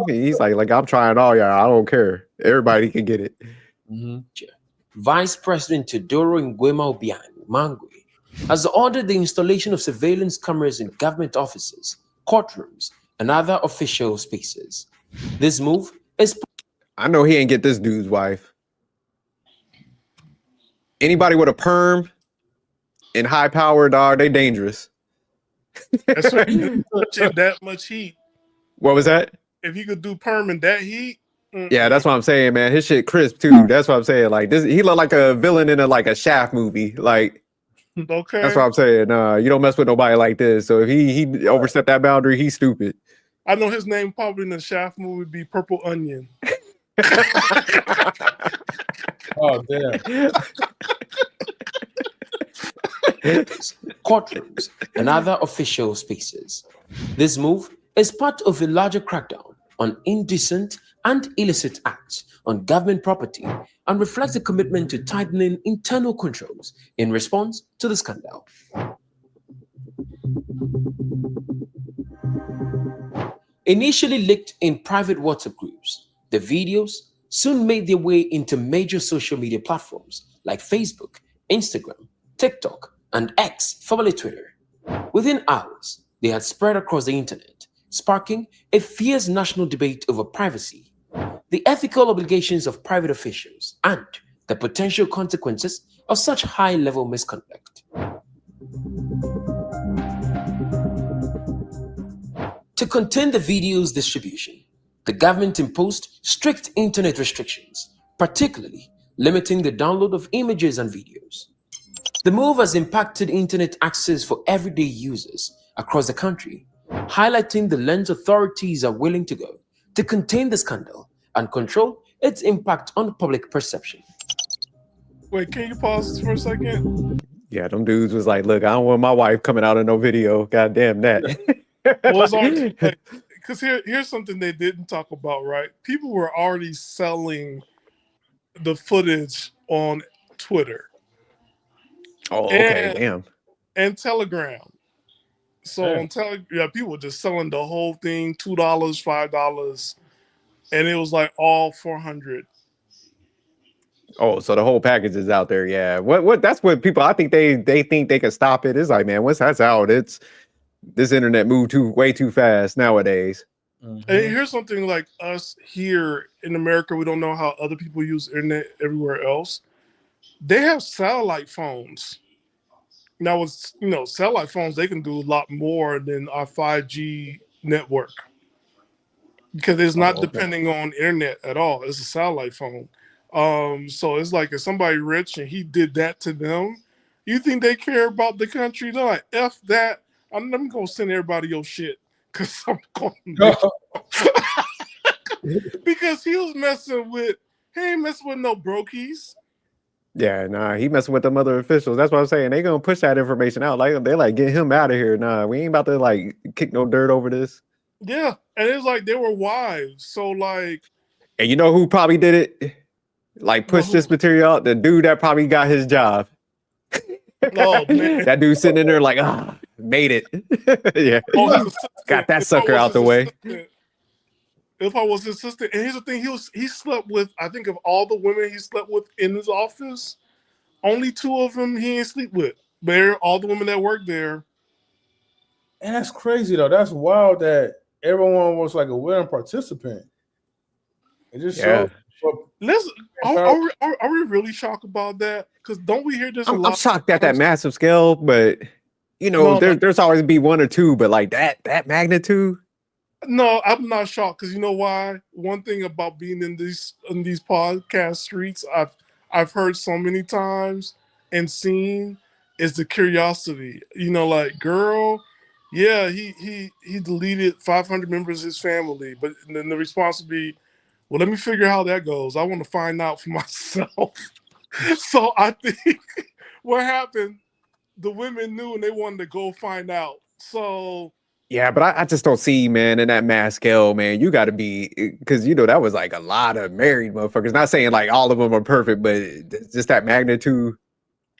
He's like, I'm trying all y'all. I don't care. Everybody can get it. Vice President Teodoro Nguema Obiang Mangwe has ordered the installation of surveillance cameras in government offices, courtrooms, and other official spaces. This move is... I know he ain't get this dude's wife. Anybody with a perm and high power, dog, they dangerous. That's what you touching that much heat. What was that? If you could do perm in that heat. Yeah, that's what I'm saying, man. His shit crisp too. That's what I'm saying. Like this, he look like a villain in a Shaft movie. Like, okay, that's what I'm saying. You don't mess with nobody like this. So if he overstepped that boundary, he's stupid. I know his name probably in the Shaft movie would be Purple Onion. Oh damn. Courtrooms and other official spaces. This move is part of a larger crackdown on indecent and illicit acts on government property and reflects a commitment to tightening internal controls in response to the scandal. Initially leaked in private WhatsApp groups, the videos soon made their way into major social media platforms like Facebook, Instagram, TikTok, and X, formerly Twitter. Within hours, they had spread across the internet, sparking a fierce national debate over privacy, the ethical obligations of private officials, and the potential consequences of such high-level misconduct. To contain the video's distribution, the government imposed strict internet restrictions, particularly limiting the download of images and videos. The move has impacted internet access for everyday users across the country, highlighting the lengths authorities are willing to go to contain the scandal and control its impact on public perception. Wait, can you pause this for a second? Yeah, them dudes was like, look, I don't want my wife coming out of no video. God damn that. Well, it's already because here's something they didn't talk about, right? People were already selling the footage on Twitter Oh, okay, and damn. Telegram. So Damn. on Telegram, people were just selling the whole thing, $2, $5, and it was like all 400. Oh, so the whole package is out there. Yeah. What that's what people I think they think they can stop it. It's like, man, once that's out, it's this internet moved way too fast nowadays. And here's something like us here in America, we don't know how other people use internet everywhere else. They have satellite phones. Now, with satellite phones, they can do a lot more than our 5G network because it's not depending on internet at all. It's a satellite phone. So it's like if somebody rich and he did that to them, you think they care about the country? They're like, F that. I'm gonna send everybody your shit because I'm going because he was messing with. He ain't messing with no brokies. Yeah, nah, he messing with them other officials. That's what I'm saying. They gonna push that information out. Like they like get him out of here. Nah, we ain't about to like kick no dirt over this. Yeah, and it's like they were wives. So like, and you know who probably did it? Like push this material out. The dude that probably got his job. Oh man, that dude sitting in there like, made it. Yeah, got that sucker out the way. If I was his assistant, and here's the thing, he slept with, I think of all the women he slept with in his office, only 2 of them he ain't sleep with. But all the women that work there. And that's crazy though. That's wild that everyone was like a willing participant. It just shows. Listen, are we really shocked about that? Because don't we hear this a lot? I'm shocked at that massive scale, but there's always be 1 or 2, but like that magnitude. No, I'm not shocked because you know why? One thing about being in these podcast streets, I've heard so many times and seen is the curiosity. Like, girl, yeah, he deleted 500 members of his family, but then the response would be, well, let me figure how that goes. I want to find out for myself. So I think what happened, the women knew and they wanted to go find out. So. Yeah, but I just don't see, man, in that mass scale, man, you got to be, because, that was like a lot of married motherfuckers. Not saying like all of them are perfect, but just that magnitude.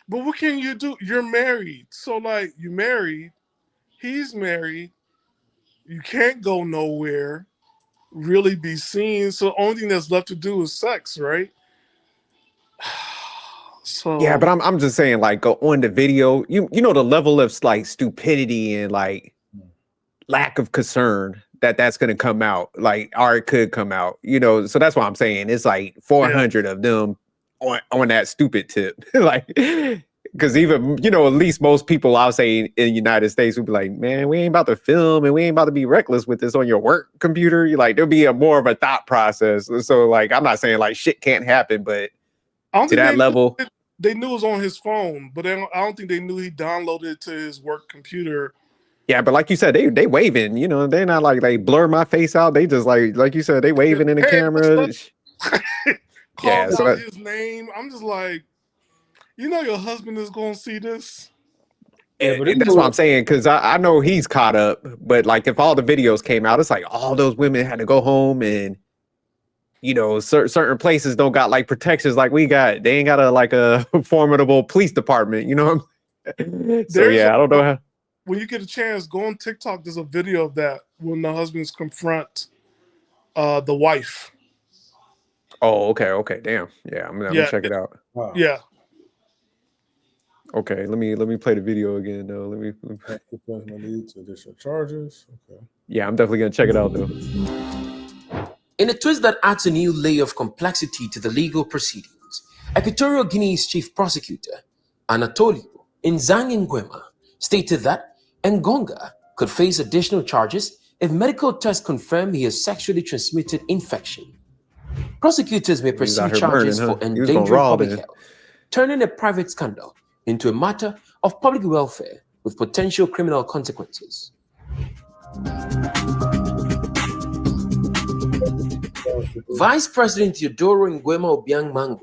But what can you do? You're married. So like you married, he's married. You can't go nowhere, really be seen. So the only thing that's left to do is sex, right? So yeah, but I'm just saying, like, on the video, you know the level of like stupidity and like lack of concern that's going to come out, like, or it could come out, so that's why I'm saying it's like 400 of them on that stupid tip. Like, because even at least most people I'll say in the United States would be like, man, we ain't about to film and we ain't about to be reckless with this on your work computer. You're like, there'll be more of a thought process. So like, I'm not saying like shit can't happen, but to that level, they knew it was on his phone, but I don't think they knew he downloaded it to his work computer. Yeah, but like you said, they waving, they're not like they blur my face out. They just like you said, they waving in the camera. Yeah, so his name. I'm just like, your husband is gonna see this. Yeah, and that's what I'm saying, because I know he's caught up, but like if all the videos came out, it's like all those women had to go home and certain places don't got like protections like we got. They ain't got a formidable police department, So yeah, I don't know how. When you get a chance, go on TikTok. There's a video of that when the husbands confront the wife. Oh, okay, damn. Yeah, I'm gonna check it out. Wow. Yeah. Okay, let me play the video again though. Let me lead to additional charges. Okay. Yeah, I'm definitely gonna check it out though. In a twist that adds a new layer of complexity to the legal proceedings, Equatorial Guinea's chief prosecutor, Anatolio Nzangi-Nguema, stated that Engonga could face additional charges if medical tests confirm he has sexually transmitted infection. Prosecutors may pursue charges for endangering public health, turning a private scandal into a matter of public welfare with potential criminal consequences. Vice President Teodoro Nguema Obiang Mangwe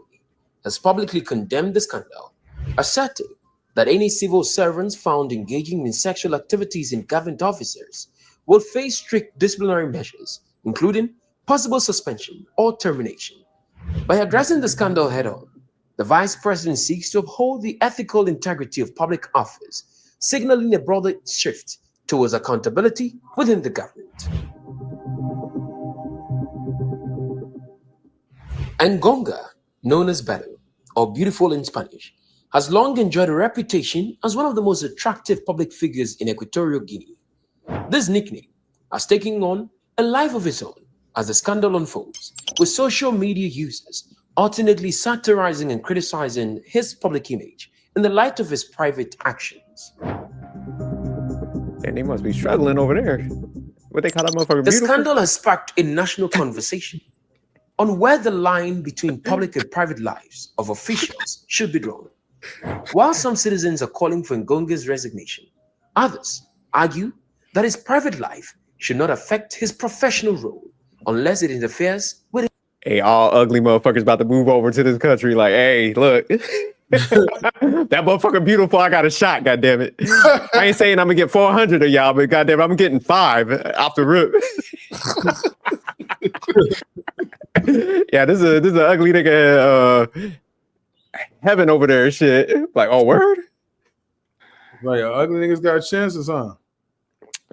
has publicly condemned the scandal, asserting that any civil servants found engaging in sexual activities in government officers will face strict disciplinary measures, including possible suspension or termination. By addressing the scandal head-on, the Vice President seeks to uphold the ethical integrity of public office, signaling a broader shift towards accountability within the government. Engonga, known as Bello, or Beautiful in Spanish, has long enjoyed a reputation as one of the most attractive public figures in Equatorial Guinea. This nickname has taken on a life of its own as the scandal unfolds, with social media users alternately satirizing and criticizing his public image in the light of his private actions. And they must be struggling over there. What they call that motherfucker? The Beautiful? scandal has sparked a national conversation on where the line between public and private lives of officials should be drawn. While some citizens are calling for Ngonga's resignation, others argue that his private life should not affect his professional role unless it interferes with. Hey, all ugly motherfuckers about to move over to this country. Like, hey, look, that motherfucker beautiful. I got a shot. God damn it! I ain't saying I'm gonna get 400 of y'all, but goddamn, I'm getting 5 off the rip. Yeah, this is an ugly nigga. Heaven over there, and shit. Like, oh, word. Like, ugly niggas got chances, huh?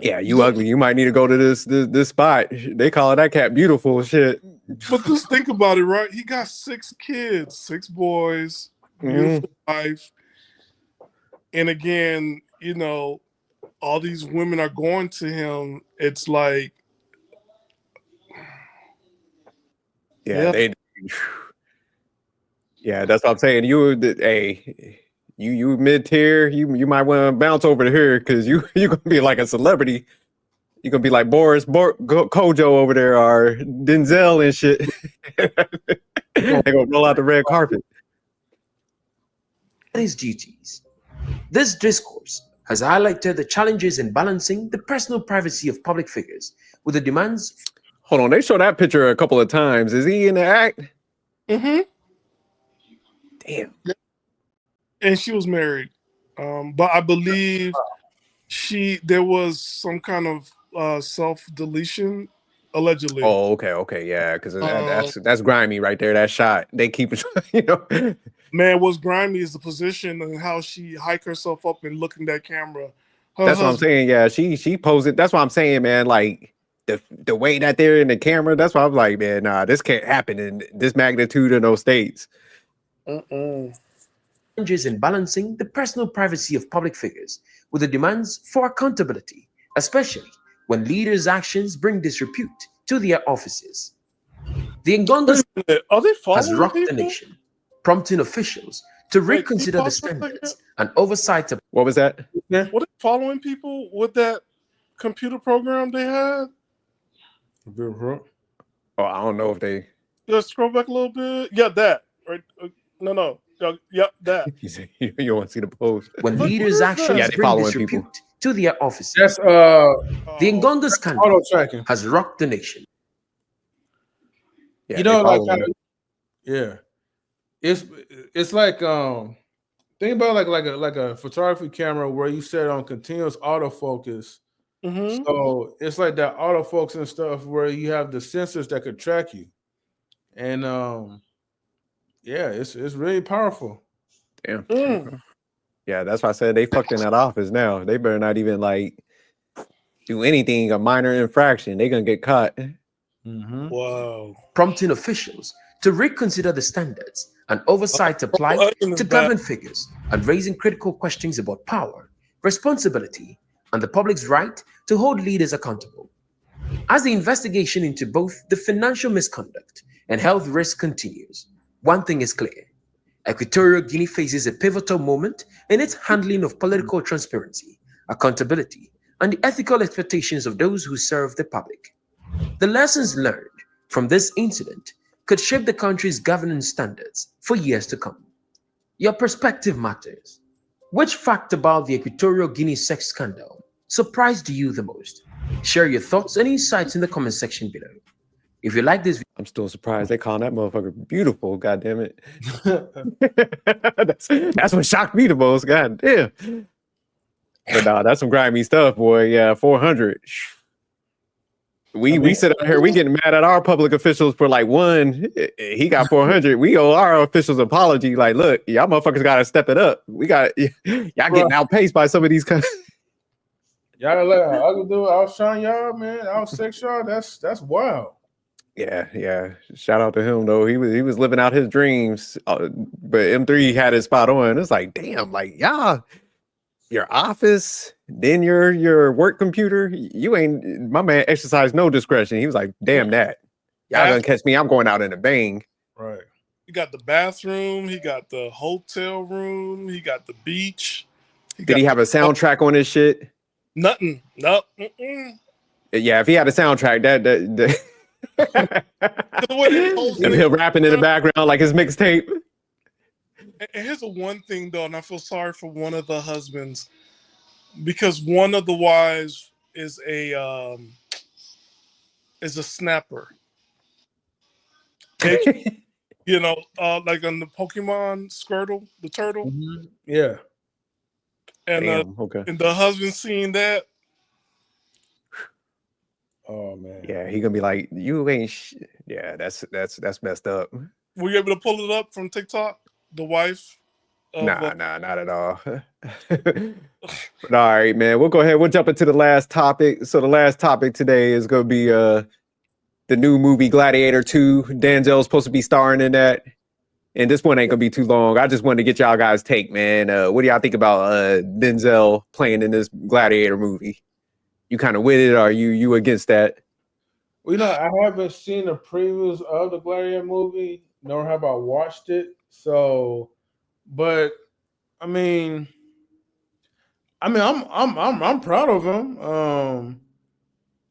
Yeah, you ugly. You might need to go to this spot. They call it that cat beautiful shit. But just think about it, right? He got 6 kids, 6 boys, beautiful wife. And again, you know, all these women are going to him. It's like, yeah. That's what I'm saying. You mid-tier, you might want to bounce over to here because you're gonna be like a celebrity. You're gonna be like Kojo over there or Denzel and shit. They're gonna roll out the red carpet. His duties. This discourse has highlighted the challenges in balancing the personal privacy of public figures with the demands. Hold on, they show that picture a couple of times. Is he in the act? mm-hmm. Damn. And she was married. But I believe there was some kind of self-deletion, allegedly. Oh, okay, yeah, because that's grimy right there. That shot, they keep it, you know. Man, what's grimy is the position and how she hike herself up and look in that camera. That's what I'm saying. Yeah, she posed it. That's what I'm saying, man. Like the way that they're in the camera. That's why I'm like, man, nah, this can't happen in this magnitude in those states. Challenges in balancing the personal privacy of public figures with the demands for accountability, especially when leaders' actions bring disrepute to their offices. The Engonga has rocked the nation, prompting officials to reconsider the standards and oversight of. What was that? Were they following people with that computer program they had? Oh, I don't know if they. Just scroll back a little bit. Yeah, that. Right? No. Yep, that. You don't want to see the post. When leaders' actions bring disrepute to their offices. That's the Engonga scandal has rocked the nation. Yeah, you know, like yeah, it's like think about like a photography camera where you set on continuous autofocus. Mm-hmm. So it's like that autofocus and stuff where you have the sensors that could track you, and yeah, it's really powerful. Damn. Yeah, that's why I said they fucked in that office now. They better not even like do anything, a minor infraction. They're gonna get caught. Wow. Prompting officials to reconsider the standards and oversight applied to government figures and raising critical questions about power, responsibility, and the public's right to hold leaders accountable. As the investigation into both the financial misconduct and health risk continues, one thing is clear. Equatorial Guinea faces a pivotal moment in its handling of political transparency, accountability, and the ethical expectations of those who serve the public. The lessons learned from this incident could shape the country's governance standards for years to come. Your perspective matters. Which fact about the Equatorial Guinea sex scandal surprised you the most? Share your thoughts and insights in the comment section below. If you like this, I'm still surprised they calling that motherfucker beautiful. God damn it. that's what shocked me the most. God damn. But nah, that's some grimy stuff, boy. Yeah, 400. We sit out here, we getting mad at our public officials for like one. He got 400. We owe our officials apology. Like, look, y'all motherfuckers got to step it up. Y'all getting outpaced by some of these countries. Y'all let other dude outshine y'all, man. Outsex y'all. That's wild. Yeah. Shout out to him though. He was living out his dreams. But M3 had his spot on. It's like, damn, like y'all. Your office, then your work computer. You ain't, my man exercised no discretion. He was like, damn that. Y'all gonna catch me. I'm going out in a bang. Right. He got the bathroom, he got the hotel room, he got the beach. Did he have a soundtrack on his shit? Nothing. Nope. Yeah, if he had a soundtrack, that and he'll rapping in the background like his mixtape. And here's the one thing though, and I feel sorry for one of the husbands because one of the wives is a snapper. You know, like on the Pokemon Squirtle, the turtle. Mm-hmm. Yeah. And and the husband seeing that. Oh man. Yeah, he gonna be like, you ain't. Yeah, that's messed up. Were you able to pull it up from TikTok? The wife. Nah, not at all. But all right, man. We'll go ahead. We'll jump into the last topic. So the last topic today is gonna be the new movie Gladiator 2. Denzel's supposed to be starring in that. And this one ain't gonna be too long. I just wanted to get y'all guys' take, man. What do y'all think about Denzel playing in this Gladiator movie? You kind of with it, or are you against that? Well, I haven't seen the previews of the Gladiator movie, nor have I watched it. So, but I'm proud of him.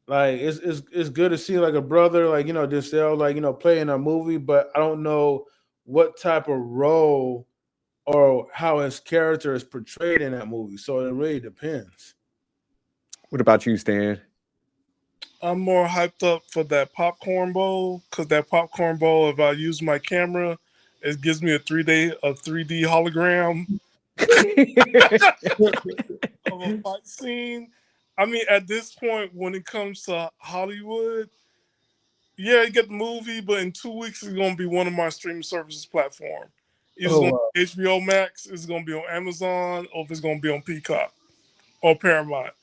Like it's good to see like a brother like Denzel like play in a movie, but I don't know what type of role or how his character is portrayed in that movie. So it really depends. What about you, Stan? I'm more hyped up for that popcorn bowl because that popcorn bowl, if I use my camera, it gives me a 3D hologram of a fight scene. I mean, at this point, when it comes to Hollywood, yeah, you get the movie, but in 2 weeks, it's going to be one of my streaming services platform. It's going to be HBO Max, it's going to be on Amazon, or if it's going to be on Peacock or Paramount.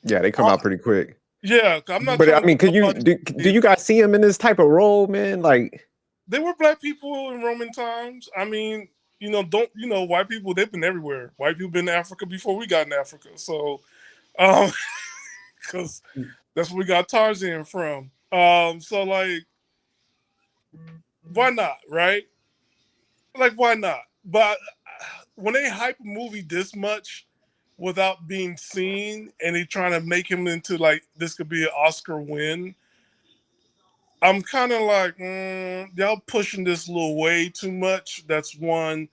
Yeah, they come out pretty quick. Yeah, I'm not. But I mean, do you guys see him in this type of role, man? Like, they were black people in Roman times. I mean, white people, they've been everywhere. White people been in Africa before we got in Africa. So, because that's where we got Tarzan from. So like, why not, right? Like, why not? But when they hype a movie this much without being seen, and they trying to make him into like this could be an Oscar win, I'm kind of like, y'all pushing this a little way too much. That's one.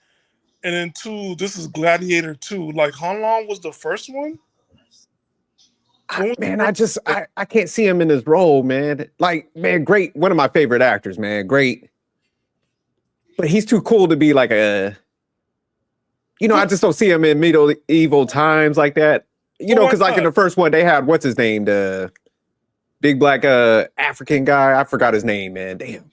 And then two, this is Gladiator 2. Like, how long was the first one? I can't see him in this role, man. Like, man, great. One of my favorite actors, man. Great. But he's too cool to be like I just don't see him in medieval times like that. Because like in the first one, they had, what's his name? The big black African guy. I forgot his name, man. Damn.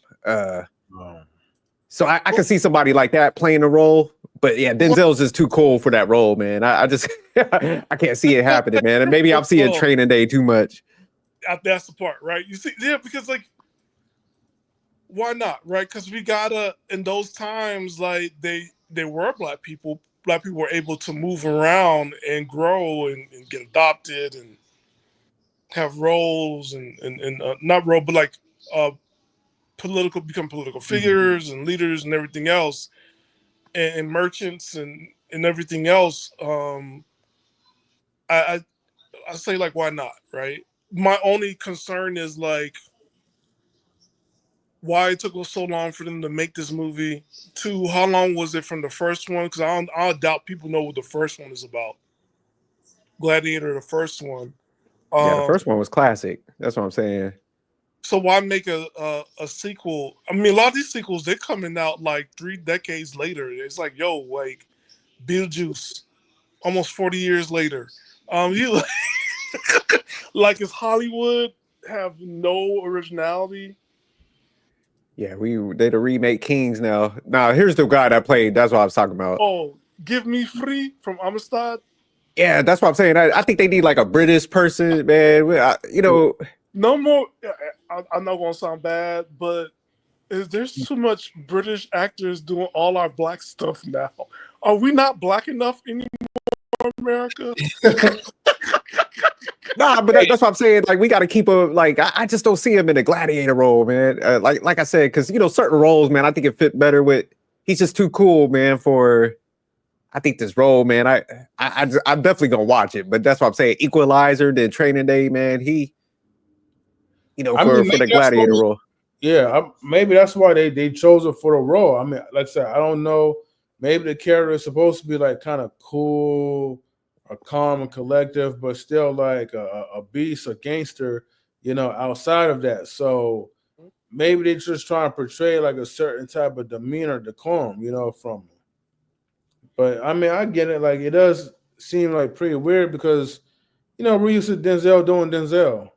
So I can see somebody like that playing a role. But yeah, Denzel's just too cool for that role, man. I just I can't see it happening, man. And maybe I'm seeing Training Day too much. That's the part, right? You see, yeah, because like, why not, right? Because we gotta, in those times, like they were black people. Black people were able to move around and grow and get adopted and have roles and not role, but like become political figures and leaders and everything else. And merchants and everything else, I say like, why not, right? My only concern is like, why it took so long for them to make this movie. Two, how long was it from the first one? Because I doubt people know what the first one is about. Gladiator, the first one. Yeah, the first one was classic. That's what I'm saying. So why make a sequel? I mean, a lot of these sequels, they're coming out like 3 decades later. It's like, yo, like Beetlejuice, almost 40 years later. You like it's Hollywood have no originality. Yeah, they the remake Kings now. Now here's the guy that played. That's what I was talking about. Oh, Give Me Free from Amistad. Yeah, that's what I'm saying. I think they need like a British person, man. No more. I'm not gonna sound bad, but there's too much British actors doing all our black stuff now. Are we not black enough anymore, America? Nah, but that's what I'm saying. Like, we got to keep a like. I just don't see him in a gladiator role, man. Like I said, because certain roles, man, I think it fit better with. He's just too cool, man. For I think this role, man. I'm definitely gonna watch it. But that's what I'm saying. Equalizer, then Training Day, man. He, for the gladiator role. Yeah, maybe that's why they chose it for the role. I mean, like I said, I don't know. Maybe the character is supposed to be like kind of cool, or calm and collective, but still like a beast, a gangster, outside of that. So maybe they're just trying to portray like a certain type of demeanor, decorum, from him. But I mean, I get it. Like, it does seem like pretty weird because, we're used to Denzel doing Denzel.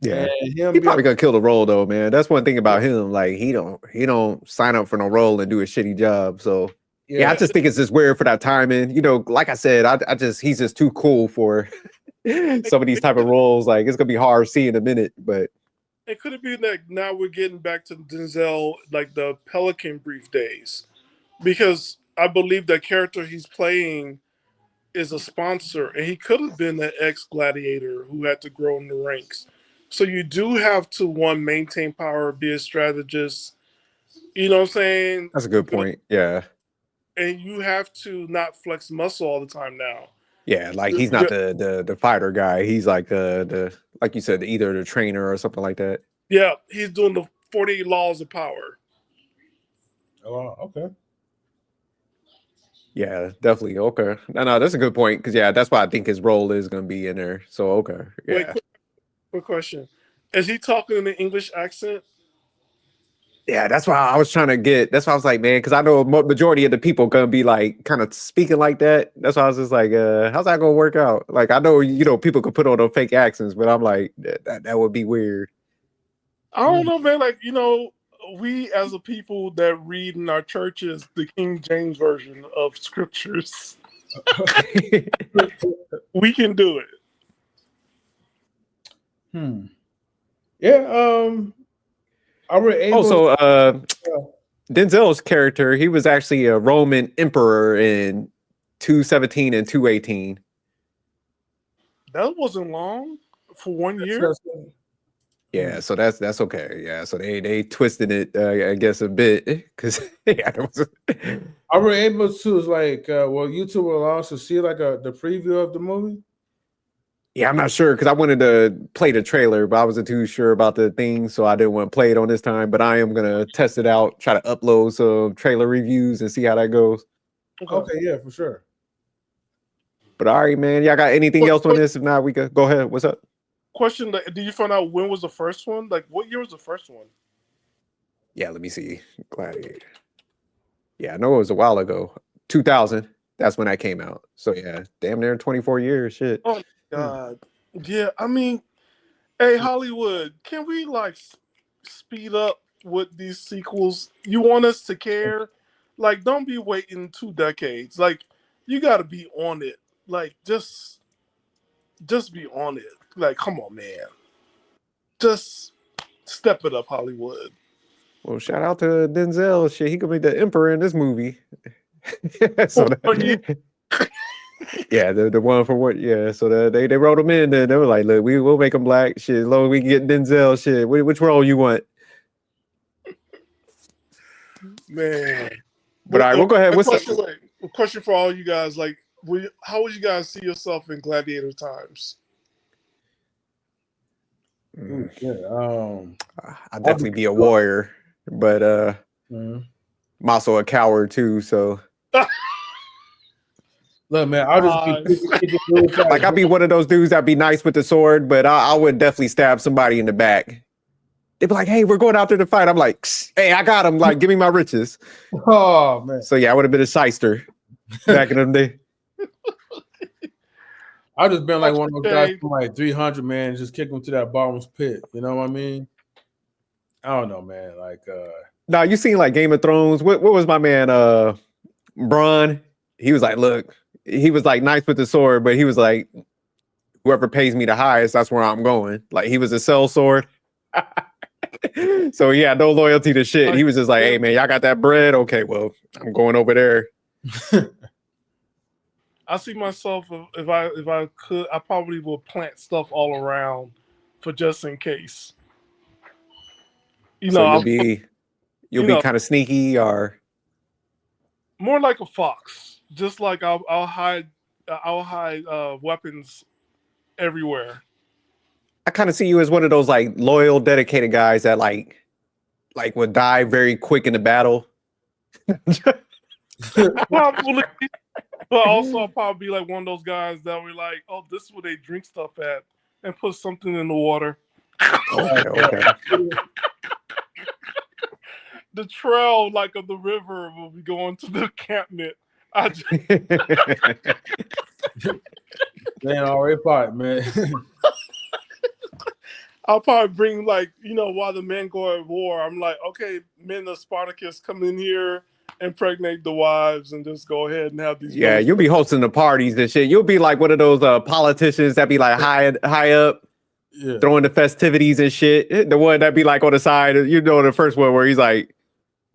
Yeah, he probably gonna kill the role though, man. That's one thing about him. Like, he don't sign up for no role and do a shitty job. So yeah, I just think it's just weird for that timing. Like I said, he's just too cool for some of these type of roles. Like, it's gonna be hard seeing in a minute, but it could have been that now we're getting back to Denzel, like the Pelican Brief days, because I believe the character he's playing is a sponsor, and he could have been an ex-gladiator who had to grow in the ranks. So you do have to, maintain power, be a strategist. You know what I'm saying? That's a good point. Yeah. And you have to not flex muscle all the time now. Yeah, like he's not the fighter guy. He's like the like you said, either the trainer or something like that. Yeah, he's doing the 48 laws of power. Oh, okay. Yeah, definitely. Okay. No, that's a good point. Because that's why I think his role is gonna be in there. So okay. Yeah. Wait, quick question. Is he talking in an English accent? Yeah, that's why I was trying to get. That's why I was like, man, because I know a majority of the people gonna be like kind of speaking like that. That's why I was just like, how's that gonna work out? Like, I know people could put on those fake accents, but I'm like, that would be weird. I don't know, man. Like, we as a people that read in our churches the King James version of scriptures, we can do it. Yeah. I were able Denzel's character, he was actually a Roman emperor in 217 and 218. That wasn't long for 1 year. Yeah, so that's okay. Yeah, so they twisted it, I guess, a bit because I were able to YouTube will allow us to see like the preview of the movie. Yeah, I'm not sure because I wanted to play the trailer, but I wasn't too sure about the thing, so I didn't want to play it on this time. But I am gonna test it out, try to upload some trailer reviews and see how that goes. Okay, yeah, for sure. But all right, man. Y'all got anything else on this? If not, we could go ahead. What's up? Question: did you find out when was the first one? Like, what year was the first one? Yeah, let me see. Gladiator. Yeah, I know it was a while ago. 2000. That's when that came out. So yeah, damn near 24 years. Shit. Oh my God. Yeah, I mean, hey, Hollywood, can we speed up with these sequels? You want us to care? Like, don't be waiting 2 decades. Like, you got to be on it. Like, just be on it. Like, come on, man. Just step it up, Hollywood. Well, shout out to Denzel. Shit, he could be the emperor in this movie. Yeah, the one for what? Yeah, so they wrote him in, and they were like, "Look, we'll make him black. Shit, as long as we can get Denzel. Shit, which role you want?" Man, but all right, we'll go ahead. What's a question for all you guys? Like, how would you guys see yourself in Gladiator times? I'd definitely be a warrior, but I'm also a coward too. So. Look, man, I'll just be like I'll be one of those dudes that'd be nice with the sword, but I would definitely stab somebody in the back. They'd be like, "Hey, we're going out there to fight." I'm like, "Hey, I got him. Like, give me my riches." Oh man. So yeah, I would have been a shyster back in the day. I just been like one of those guys Shade. from like 300, man, and just kick them to that bottomless pit. You know what I mean? I don't know, man. Like, Now you seen like Game of Thrones. What was my man Bronn? He was like, look, he was like nice with the sword, but he was like, whoever pays me the highest, that's where I'm going. Like he was a sellsword. So he had no loyalty to shit. He was just like, hey man, y'all got that bread? Okay, well, I'm going over there. I see myself if I could, I probably will plant stuff all around for just in case. You So know, you'll be kind of sneaky or more like a fox. Just like I'll hide weapons everywhere. I kind of see you as one of those like loyal, dedicated guys that like would die very quick in the battle. Probably. But also I'll probably be like one of those guys that were like, oh, this is where they drink stuff at, and put something in the water. Okay. The trail like of the river will be going to the encampment. man, already fought, man. I'll probably bring like, while the men go at war, I'm like, okay, men of Spartacus, come in here, impregnate the wives, and just go ahead and have these. Yeah, you'll be hosting the parties and shit. You'll be like one of those politicians that be like high up, throwing the festivities and shit. The one that be like on the side, the first one where he's like,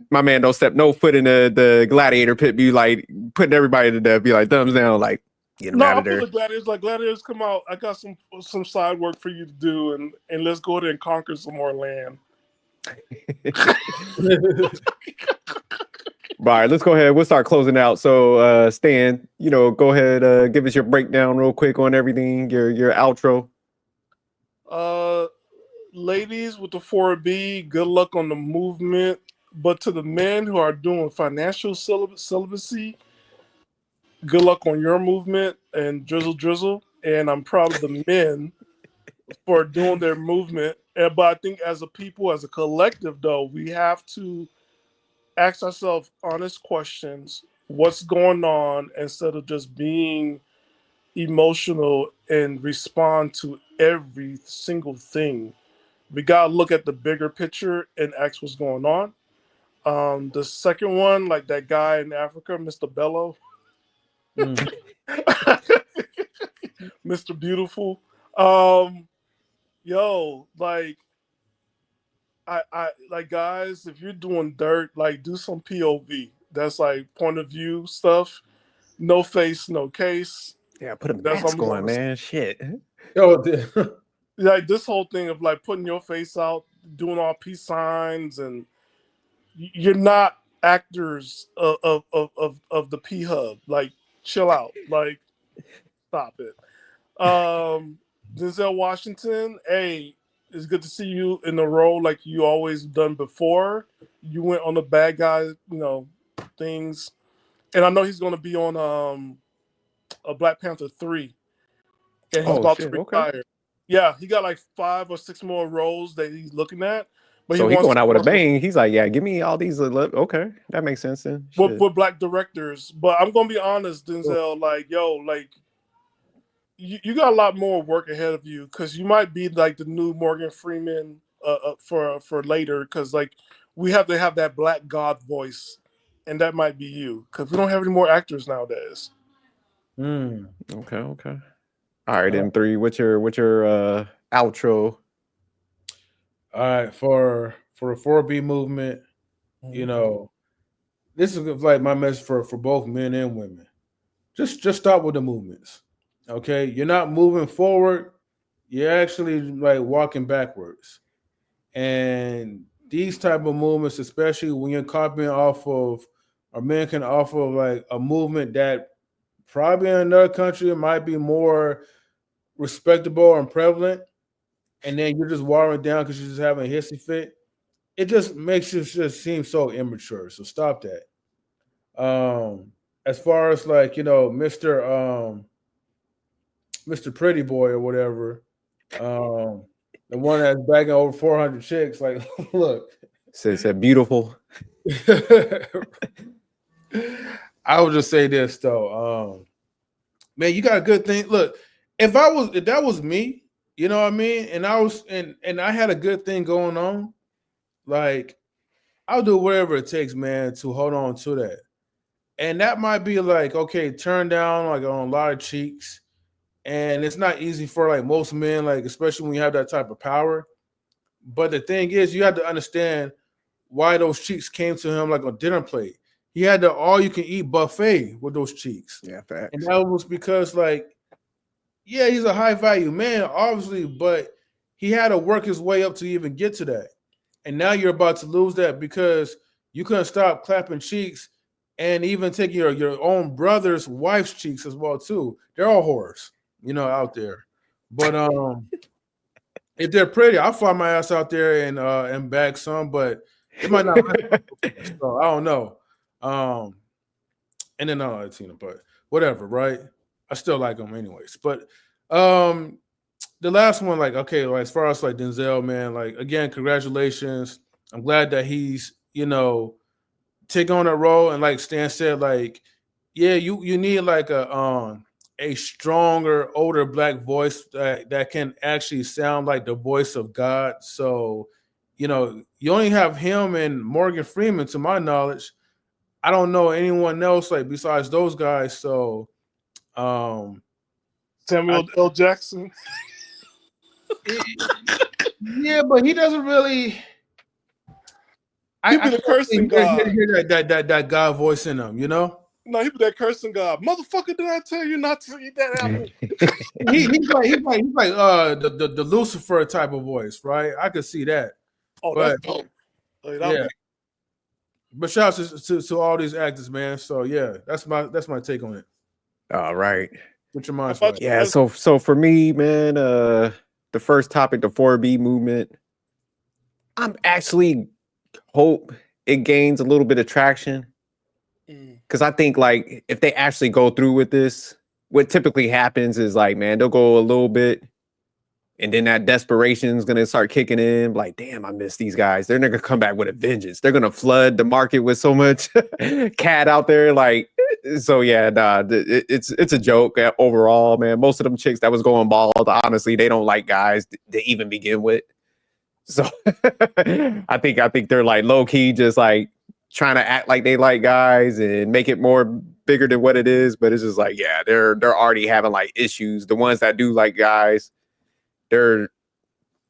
my man don't step no foot in the gladiator pit, be like putting everybody to death, be like thumbs down, like get him out of there. The gladiators come out. I got some side work for you to do, and let's go there and conquer some more land. All right, let's go ahead. We'll start closing out. So, Stan, go ahead, give us your breakdown real quick on everything. Your outro. Ladies with the 4B, good luck on the movement. But to the men who are doing financial celibacy, good luck on your movement and drizzle. And I'm proud of the men for doing their movement. But I think as a people, as a collective, though, we have to ask ourselves honest questions. What's going on, instead of just being emotional and respond to every single thing. We got to look at the bigger picture and ask what's going on. The second one, like that guy in Africa, Mr. Bello, Mr. Beautiful. Like I like, guys, if you're doing dirt, like do some POV. That's like point of view stuff. No face, no case. Yeah, put a mask on, man. Shit. Like this whole thing of like putting your face out, doing all peace signs, and you're not actors of the P Hub. Like, chill out. Like, stop it. Denzel Washington, hey, it's good to see you in the role like you always done before. You went on the bad guy, things, and I know he's going to be on a Black Panther 3, and he's about to retire. Okay. Yeah, he got like 5 or 6 more roles that he's looking at. But so he's going out with a bang. He's like, yeah, give me all these. Okay, that makes sense then. With black directors. But I'm gonna be honest, Denzel. Like, you got a lot more work ahead of you, because you might be like the new Morgan Freeman for later. Because like we have to have that black God voice, and that might be you, because we don't have any more actors nowadays. Okay. All right, M3. What's your outro? All right, for the 4B movement, this is like my message for both men and women. Just stop with the movements, okay? You're not moving forward. You're actually like walking backwards. And these type of movements, especially when you're copying off of, or men can offer like a movement that probably in another country might be more respectable and prevalent, and then you're just watering down because you're just having a hissy fit. It just makes you just seem so immature. So stop that. As far as like, Mr. Pretty Boy or whatever, the one that's bagging over 400 chicks, like, look. Said beautiful. I would just say this though. Man, you got a good thing. Look, if that was me, you know what I mean, and I had a good thing going on, like I'll do whatever it takes, man, to hold on to that. And that might be like, okay, turn down like on a lot of cheeks. And it's not easy for like most men, like especially when you have that type of power. But the thing is, you have to understand why those cheeks came to him like a dinner plate. He had the all-you-can-eat buffet with those cheeks. Yeah, facts. And that was because, like, yeah, he's a high-value man, obviously, but he had to work his way up to even get to that. And now you're about to lose that because you couldn't stop clapping cheeks and even taking your own brother's wife's cheeks as well, too. They're all whores, you know, out there. But if they're pretty, I'll fly my ass out there and bag some, but it might not. So I don't know. And then Latina, but whatever, right? I still like them anyways. But the last one, like, okay, like, as far as like Denzel, man, like, again, congratulations. I'm glad that he's, you know, taking on that role. And like Stan said, like, yeah, you need like a stronger, older black voice that can actually sound like the voice of God. So, you know, you only have him and Morgan Freeman, to my knowledge. I don't know anyone else like besides those guys. So, Samuel L. Jackson. Yeah, but he doesn't really. He be the cursing God. Hear that God voice in him, you know. No, he be that cursing God. Motherfucker, did I tell you not to eat that apple? he's like the Lucifer type of voice, right? I could see that. Oh, but, that's dope. Like, yeah. But shout out to all these actors, man. So yeah, that's my take on it. All right. What's your mind? Yeah. So for me, man, the first topic, the 4B movement, I'm actually hope it gains a little bit of traction. Because I think, like, if they actually go through with this, what typically happens is, like, man, they'll go a little bit, and then that desperation is going to start kicking in. Like, damn, I miss these guys. They're going to come back with a vengeance. They're going to flood the market with so much cat out there. Like, so, yeah, nah, it's a joke overall, man. Most of them chicks that was going bald, honestly, they don't like guys to even begin with. So I think they're, like, low-key just, like, trying to act like they like guys and make it more bigger than what it is. But it's just like, yeah, they're already having like issues. The ones that do like guys, they're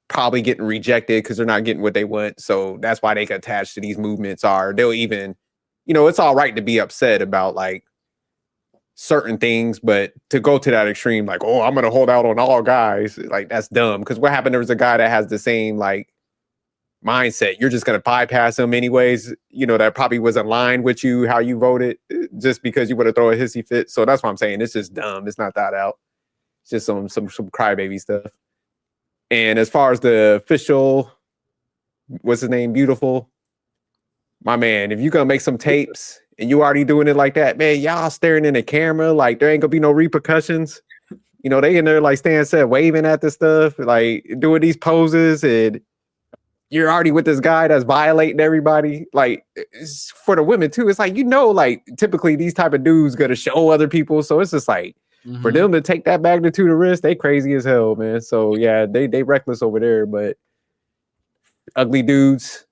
probably getting rejected because they're not getting what they want. So that's why they get attached to these movements. They'll even, you know, it's all right to be upset about like certain things, but to go to that extreme, like, oh, I'm going to hold out on all guys, like, that's dumb. Because what happened, there was a guy that has the same like mindset. You're just going to bypass him anyways, you know, that probably was in line with you, how you voted, just because you want to throw a hissy fit. So that's what I'm saying. It's just dumb. It's not thought out. It's just some crybaby stuff. And as far as the official, what's his name, Beautiful, my man, if you're going to make some tapes and you already doing it like that, man, y'all staring in the camera, like there ain't gonna be no repercussions. You know, they in there, like Stan said, waving at the stuff, like doing these poses, and you're already with this guy that's violating everybody. Like, for the women too, it's like, you know, like typically these type of dudes gonna show other people. So it's just like, for them to take that magnitude of risk, they crazy as hell, man. So yeah, they reckless over there. But ugly dudes,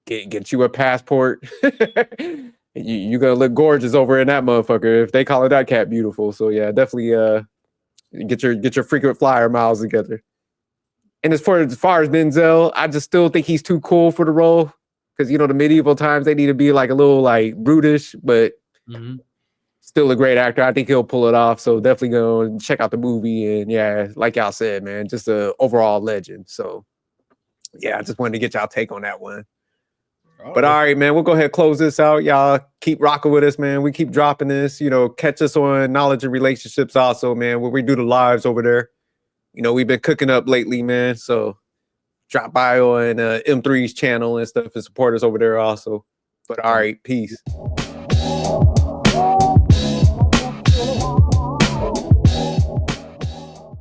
get you a passport. You're gonna look gorgeous over in that motherfucker if they call it that cat beautiful. So yeah, definitely get your frequent flyer miles together. And as far as Denzel, I just still think he's too cool for the role. Because, you know, the medieval times, they need to be like a little like brutish, but still a great actor. I think he'll pull it off. So definitely go and check out the movie. And yeah, like y'all said, man, just an overall legend. So yeah, I just wanted to get y'all take on that one. But all right, man, we'll go ahead and close this out. Y'all keep rocking with us, man. We keep dropping this. You know, catch us on Knowledge and Relationships also, man, where we do the lives over there. You know, we've been cooking up lately, man. So drop by on M3's channel and stuff and support us over there also. But all right, peace.